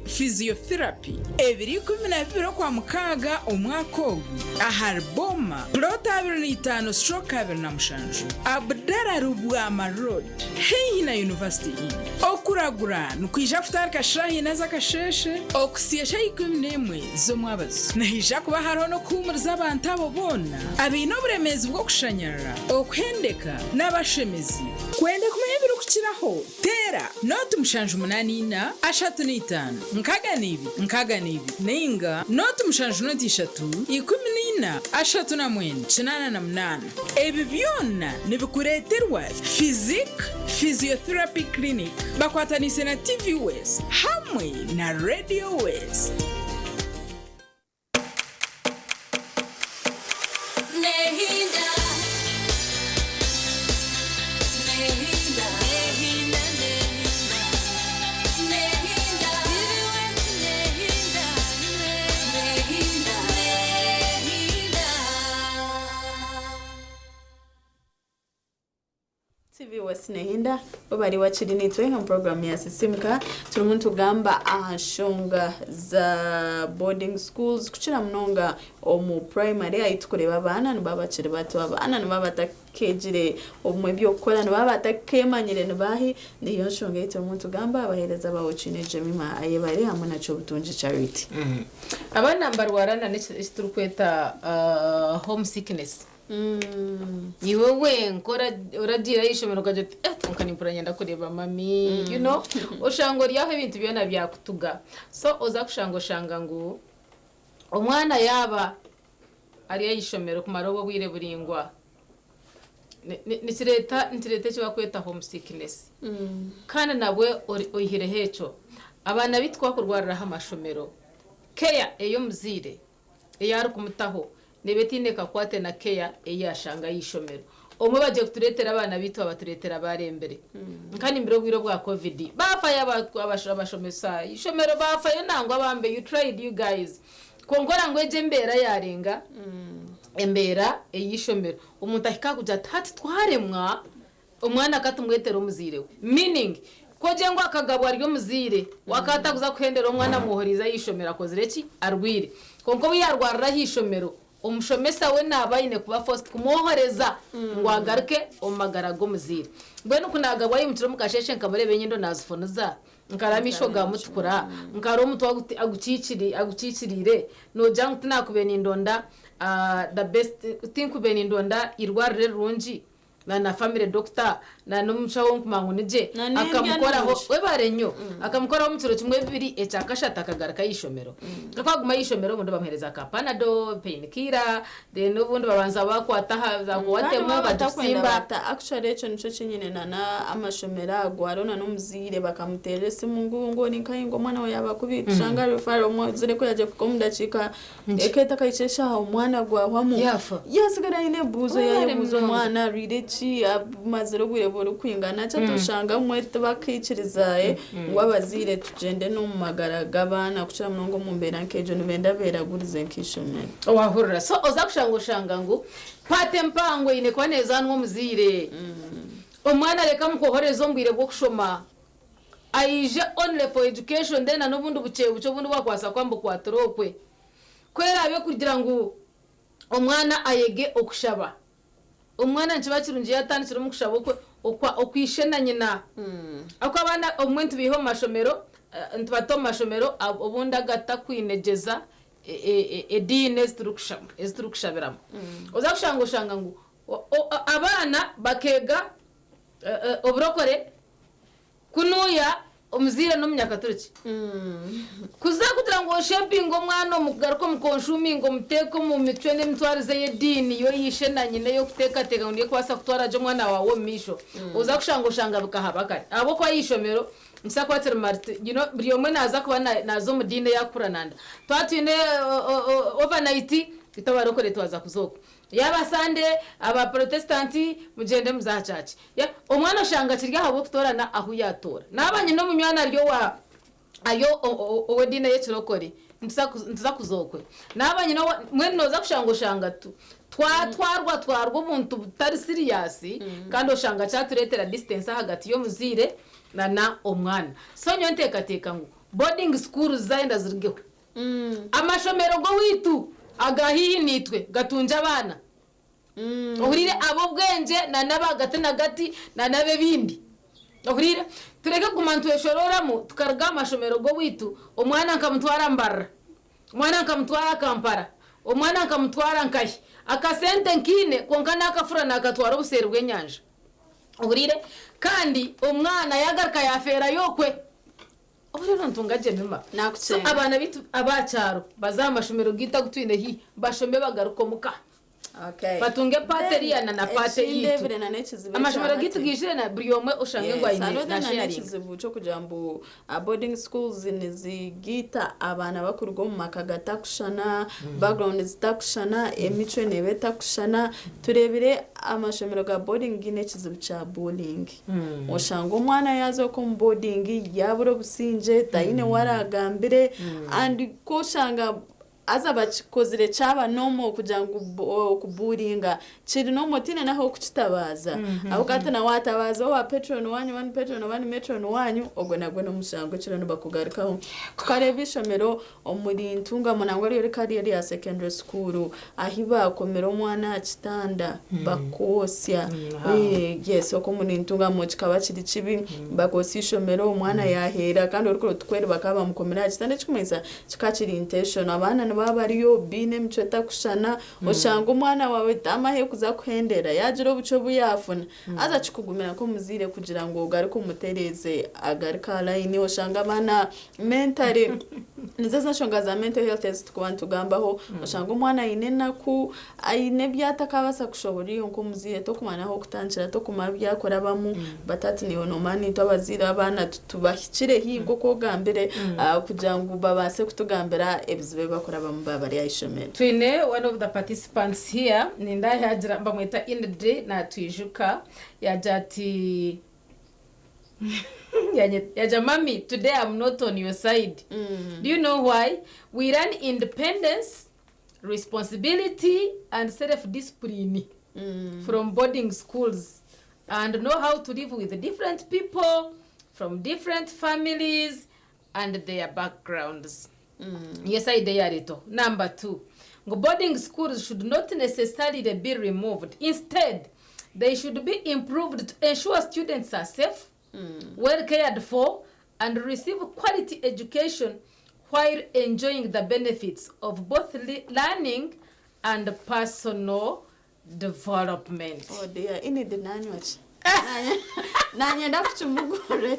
physiotherapy ebiri 12 kwa mukaga omwaka ogu aharboma plot 25/27 Abdara Rubwama Road Heina University kuragura nukwija kutarika shahi naza kasheshe okusiyesha 11 zo mwabazo nahija kuba hariho no kuhumuriza abantu abo bona abino uburemezi bwo kushanyara okuhendeka n'abashemezi kwenda kumenya ibiri kukiraho tera noti mushanju 8 ashatu n'itanu nkaga nibi ninga noti mushanju noti 3 14 ashatu na mwene 88 ebi byona nibikureterwa Physiotherapy Clinic bakwatanise na TV West hamwe na Radio West. TV West Nehinda bari wachiri nitwe mu program ya Sisimka turi muntu gamba ahashonga za boarding schools kuchira mnonga omu primary ayitukureba abana nibabachire bato abana nibabatakejire omwe byo kola nibabatakemanyire nibahi niyo shonga ito muntu gamba abahereza bawo chineje mima ayebare hamwe naco butunji charity abana mbarwarana n'iturukweta homesickness ni wewe nkora uragira yishomero gaje tunkanimpura nyenda kureba mami you know ushango ryaho ibintu byona byakutuga so oza kushango shanga ngo umwana yaba ari yishomero ku marobo bwire buringwa nitireta cyo bakweta homesickness kana nabwe oyihire hecho abana bitwa kurwarira amashomero keya eyo muzire eyari kumutaho nebetindeka kwate na keya eyashanga yishomero omwe baje kuturetera abana bitu abaturetera barembere kandi mbiro bwiro bwa covid bafaye abashomesa ishomero bafaye nango abambe you tried you guys kongora ngo eje mbera yarenga embera eyishomero umuntu ahika kuja tati twaremwa umwana katumwetera umuzirewe meaning koje ngo akagabo aryo muzire wakata kuza kuhendera umwana muhoriza yishomera kozireki arwire konko yarwarira hishomero umushomesa we nabayine kuba first kumuhoreza ngo agaruke omagarago muzire bwe nukunaga bayi mutiro mukasheshe nkamurebe nyindo nazifonoza nkaramisho ga mutukura nkaro mutu agucicirire no jang tunakubeni indonda the best thing kubeni indonda irwarire runji na family doctor na numuchawo nkumangunije akamukoraho we barenyo akamukoraho mutiro kimwe bibiri ecakashata akagaraka yishomero kakaguma yishomero bundi bamhereza ka panado painkiller then ubundi babanza bakwataha za kuwatemo batusimba actually echo nico kinyine na amashomera agwarona nomuzire bakamutere simungu ngo ninkayingo mwana we yabakubitshanga rifaro mwozire ko yaje kukomudacika eketa kayicesha umwana gwahwamu yasigara ine buzo yayibuzo mwana ride maziro bwire kwingana cyo tushanga mwete bakicirizaye ngo abazire tugende no mumagaraga abana kucira mnongo mumbera nkejo nibenda beragurize nkishomera wahurira so oza kushanga ngo pate mpango ine kwa neza nwo muzire umwana reka mukohorezo mbwire bwo kushoma aije only for education then anobundi bucyo bundi bakwasa kwambo kwatorokwe kwera abe kugira ngo umwana ayege okushaba umwana nchiba kirungi yatandikira umukushabo kwe okwishena nyina akabana omuntu biho mashomero ntubato mashomero obunda gata kwinegeza edine estructure oza kushanga ngo abana bakega obrokore kunuya omuzire no munyakaturiki kuza kugira ngo shopping omwana omugaruko mukonsuming omuteko mu mitwe n'emitwarize y'edini yo yishena nyine yo kuteka teka ndiye kwasa kutwara jo mwana wawe misho uza kushanga bikahabakari abo kwa yishomero nsakwatira marti you know buri omwe naza kuba nazo mu dine yakurananda twatine overnight itabarokore twaza kuzoko yaba sande aba protestanti mugende muzacaci ya omwana shanga kirya habo kutorana aho yatora nabanye no mumyana ryo wa ayo owedine yekirokore ntuza kuzokwe nabanye no mwe noza kushanga tu twarwa umuntu butari serious kandi oshanga cyaturetera distance hagati yo muzire na omwana so nyo nteka ngo boarding school zaenda zirgeho amashomero go witu agahihi nitwe gatunja abana uhurire abo bwenge na nabagate na gati na nabe bindi okurire tureke kumantu eshororamo tukarga amashomero go witu omwana akamutwara mbarra omwana akamutwara kampara omwana akamutwara nkahi akasente nkine konkana akafura nakatwara obuseri bw'enyanja okurire kandi omwana yagaruka yafera yokwe oburero ntungaje mima so abana bitu abacharo bazamashomero gita gutwine hi bashome bagaruka muka okay batunge pateria na pate yitu amashomero gitu gishire na briyomwe ushange ngwa ine na sharing kizibu cyo kujambo boarding schools nizigita abana bakurwa mu makagata kushana background zitakushana emico nebeta kushana turebire amashomero ga boarding gine kizibu cha bullying ushango umwana yazo ko boarding yaburo businje tayine waragambire and ko shanga aza bakozire cyaba nomo kujangu kuburinga chiri nomo tine naho kuchitabaza abukata na watabaza wa patron wanyu one patron one metron wanyu ogona gwe no mushango chiro no bakugarikaho tukarebishomero omuri ntunga munango ari kari ya secondary school ahiba komero mwana achitanda bakosya yes oko muri ntunga mo kikaba kiri kibi bakosishomero mwana yahera kandi uriko tukwere bakaba mukomera achitanda chikumeza kikakiri intention abana baba ariyo bine mcheta kushana oshanga umwana wawe tamahe kuza kuhendera yajiro buco buyafuna aza chikugumira ko muzire kugira ngo ugari ko mutereze agarika line oshanga bana mentally nizaza shonga za mental health test kubantu gambaho oshanga umwana inena ku aine byata kabasa kushobori ngo muzire to kumana ho kutangira to kumabya kora bamu batati ni onomani to bazira abana tubahikire higo ko gambere kugira ngo babase kutugambira ebizibe bakora bambabari aishomero twine one of the participants here ninda yagira bamweta in the day na tuijuka yajati yaja mami today I'm not on your side. Do you know why? We run independence, responsibility and self-discipline from boarding schools and know how to live with different people from different families and their backgrounds. Yes, I did. Number 2, boarding schools should not necessarily be removed. Instead, they should be improved to ensure students are safe, well cared for, and receive quality education while enjoying the benefits of both learning and personal development. Oh dear, ini the language. Nanyenda kuchumugure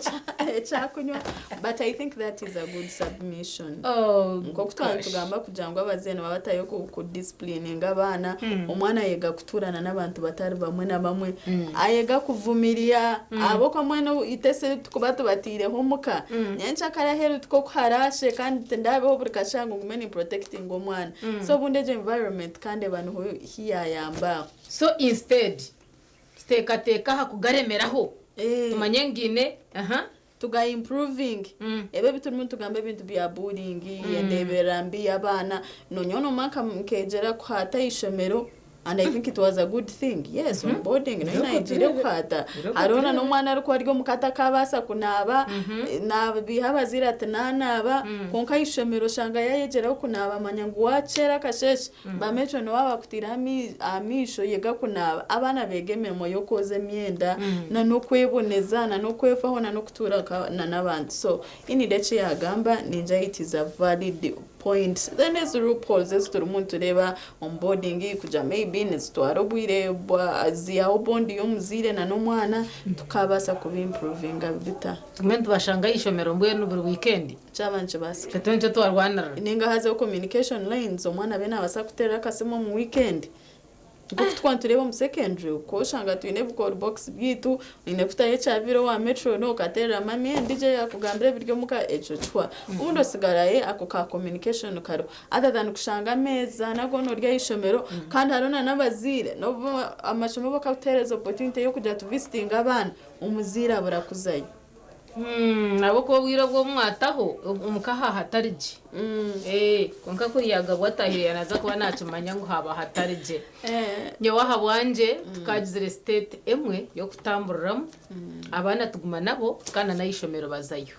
cha kunywa, but I think that is a good submission. Oh, ngokutwa tugamba kujangwa abazene babatayo ku discipline ngabana umwana yega kuturana n'abantu batari bamwe na bamwe ayega kuvumiria abo kamwe no itese tukubatu batire homuka nyancha kara heru tuko kuharashe kandi ndabeho buri kashanga ngumeni protecting umwana so bundeje environment kandi abantu hiya yamba so instead teka hakugaremeraho tumanye ngine tuga improving ebe biturimo tugambe bintu bya bullying yendeberambi abana nonyono maka mkejera kwata ishomero and I think it was a good thing. Yes, on boarding no Nigeria kwata arona no mwana ariko ariko mukata kabasa kunaba na bihabazira tanaba konka ishomero shanga yayegera kunaba manyangu wacera kasheshe bamecho no baba kutirami amisho yega kunaba abana begeme moyo koze myenda na no kweboneza na no kwefaho na no kutura na nabandi so ini dece yagamba ninja it is a valid point. Then there's the loopholes as to umuntu reba onboarding kuja maybe nzitwarobwire azia obondi yomuzire na nomwana tukabasa kubimproving bita tumentu bashanga ishomero mbwe no buri weekend chabanje basi fetonje to arwana ninga haze communication lines omwana bena basa kutera kasemo mu weekend tukwantureba mu secondary ko shanga twine bukor box bwitu ine kutaye chaviro wa metro no katera mami ndije yakugambira biryo muka ecocwa undo sigaraye ako ka communication karo other than kushanga meza nago no rya ishomero kandi harona nabazire no amashomo bakatereza opportunity yo kujya to visiting abana umuzira burakuzaye nabo ko bwira bwo mwataho umukaha hatarije konka kuriyaga bwatahiriye naza kuba nacumanya ngo haba hatarije nyewe habwanje tukagizire state emwe yo kutamburamo abana tuguma nabo kana nayishomero bazayo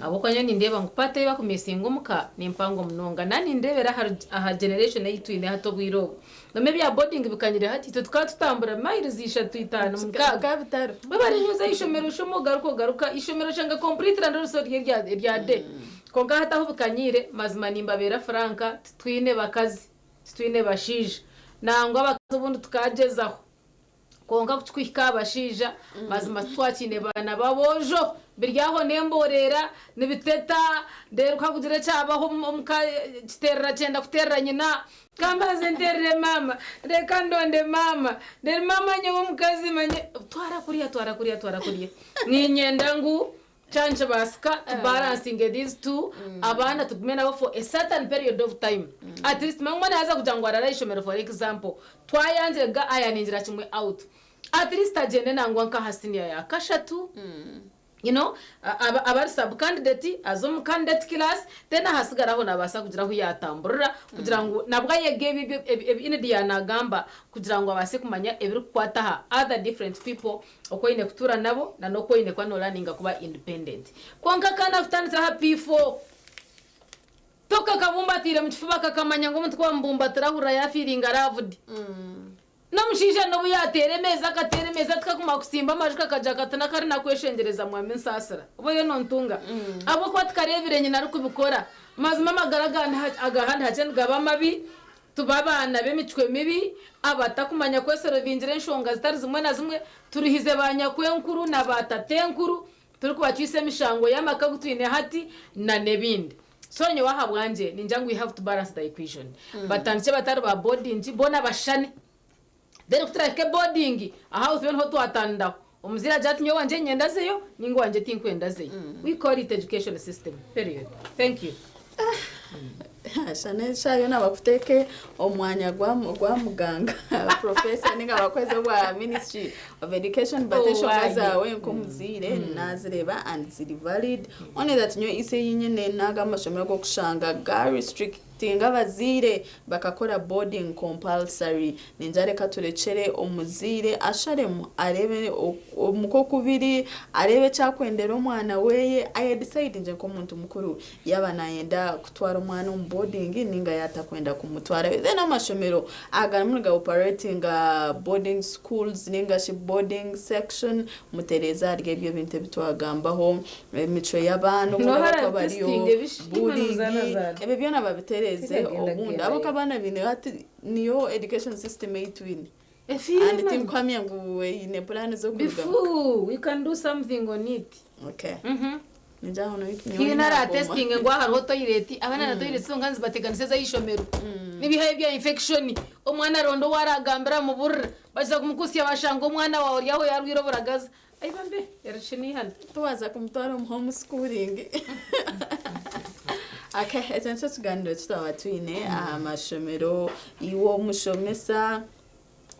abo kwanya nindeba ngo pate bakumesinga umuka nimpango munonga nani ndebera aha generation yitwine hato bwiro nome bya boarding bikanyire hati tukatutambura miles 3 mukaga bitaro babari nyuza ishomero garuka ishomero cyanga complete rando so rya de konga hataho bukanyire mazima nimbabera franka twine bakazi twine bashije nangwa bakazubundi tukagezaho konga kutwika abashija mazima twakine bana babojo biryaho nemborera nibiteta nderuka kugira cyabaho muka kiterera cyenda kuterera nyina kambaze nderere mama reka ndonde mama ndere mama nyewe mukazi manye twara kuriya ninyenda ngu chance baska to balancing these two abana tugumena bo for a certain period of time at least mangwana yaza kujangwa rarayishomero for example twayanze ga ayaninjira kimwe out at least agende nangwa nka hasinia ya kashatu you know abar sub candidate azum candidate class tena hasigaraho nabasa kugira ngo yatamburira kugira ngo nabwa yege ine nagamba kugira ngo abase kumanya ebiri kwataha other different people okoine kutura nabo na nokoine kwa no learning kuba independent kwanka kana aftanira happy for toka kabumbatire mchifuba kakamanya ngo mutwa mbumbatira hura ya feeling aravudi namushije no buyateremeza akateremeza tukakuma kusimba amajwi akajakatana kari nakweshengereza mwami nsasira uboye nontunga abo kwa tukarebire nyina ari kubikora mazima magaragana agahanda hacene gaba mabi tubabana bemicwe mibi abatakumanya kwesero vinjire nshonga zitari zimwe na zimwe turihize banyakwenkuru na batatenkuru turi kubacise mishango y'amakagutwine hati na nebindi sonye wahabwanje ninjangu we have to balance the equation batanche batari ba boarding bona bashane dere kutrake boarding aha utwen ho twatanda umuzira jati nyo wanje nyenda zeyo ningo wanje tinkwenda zeyo we call it education system period thank you shane shayo nabakuteke omwanya gwa muganga professor ninga bakweze wa Ministry of Education batesho bazawe nko muzire nazireba and ziri valid only that nyo ise yinyene naga amashomero go kushanga ga restricting abazire bakakora boarding compulsory ninjare katurecere omuzire asharemu arebe umuko kubiri arebe cyakwendera umwana weye I decide nje ko muntu mukuru yaba nayenda kutwara umwana boarding ninga yatakwenda kumutwara then amashomero agana muri ga operating boarding schools ninga shi boarding section mutereza rye byo binte bitwagambaho mico y'abantu ko bariyo bullying ebe byo nababitereze obundi abo kabana bine hati niyo education system yitwine and team kwamye ngo ine plan zo before we can do something on it okay Njaho no kinara testing ngo haro toilet abana na toilet songanzi bateganiseza yishomero nibihaye bya infection umwana rondo waragambira mu burra baza kumukusiya bashango umwana wawe yaho yarwiroburaga ayibambe yarashini hano tuwaza kumutwara mu homeschooling okay etanse tuganiro tutawatwine amashomero iwo mushomesa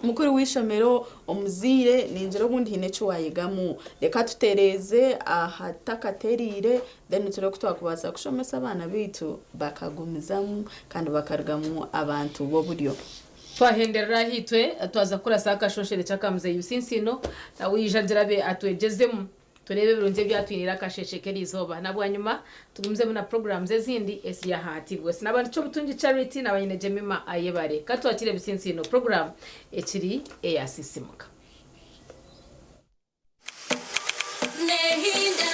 mukuru wishomero omuzire ninjero bundi hinecho wayigamu reka tutereze ahatakaterire then turo kutwakubaza kushomesa abana bitu bakagumizamu kandi bakargamu abantu bo buryo twahenderera hitwe twaza kura saka shoshere cyakamze yusinsino nawijajirabe atwegezemu turebe birunze byatwinira kasheshekeri izoba nabwo nyuma tugumze muna programs ezindi esi ya hati bwese nabandi cyo butungi charity nabanyine Jemima ayebare katwakire bisinsino program ekiri eyasisimuka nehinda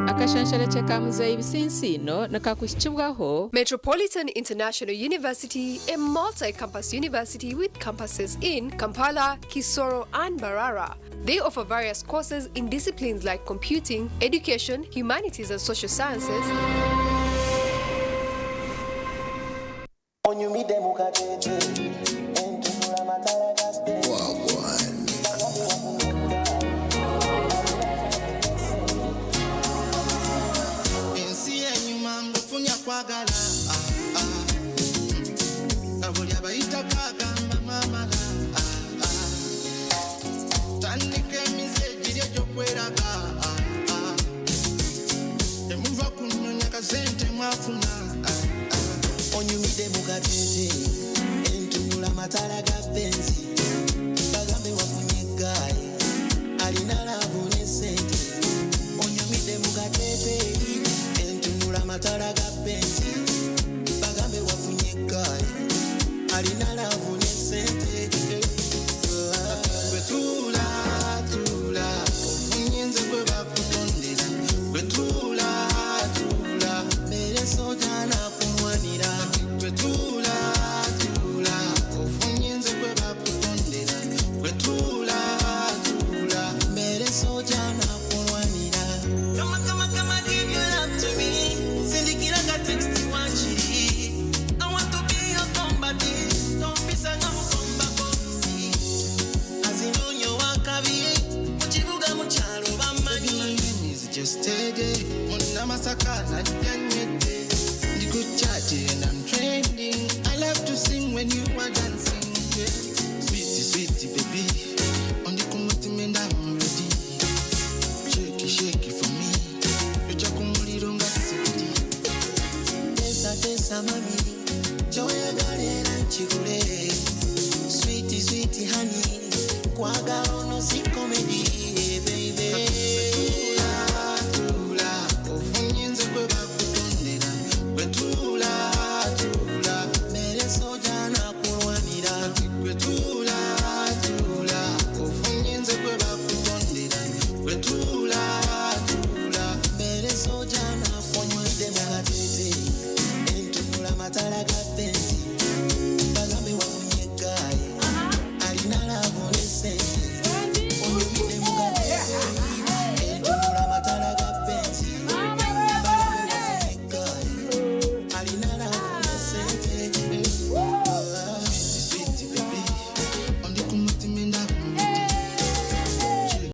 akashanshara chakamuze ibisinsino nakakushibwaho Metropolitan International University, a multi-campus university with campuses in Kampala, Kisoro and Mbarara. They offer various courses in disciplines like computing, education, humanities and social sciences. wafuna onyumide mukatete entunula matala ga benzi bagambe wafunye gayi alina lavu ne sente onyumide mukatete entunula matala ga benzi bagambe wafunye gayi alina lavu ne sente Gwetula, tula, ofunyenze gwe bakutondera. Gwetula, tula, mere soja na kumwanira. Gwetula, tula, ofunyenze gwe bakutondera. Gwetula, tula, mere soja na kumwanira. Kama, give your love to me. Sindikira ka text wanchiri. I want to be your combatant. Don't be sanga mukomba bosi. Azinonyo wakabiye mukibuga mukyalo bamanyi just steady muna masaka na dyanyete ndikuchaje and I'm trending I love to sing when you are dancing yeah. Sweetie baby on the kumutima and I'm ready shake it for me yocha kumuliro nga sidi tesa mami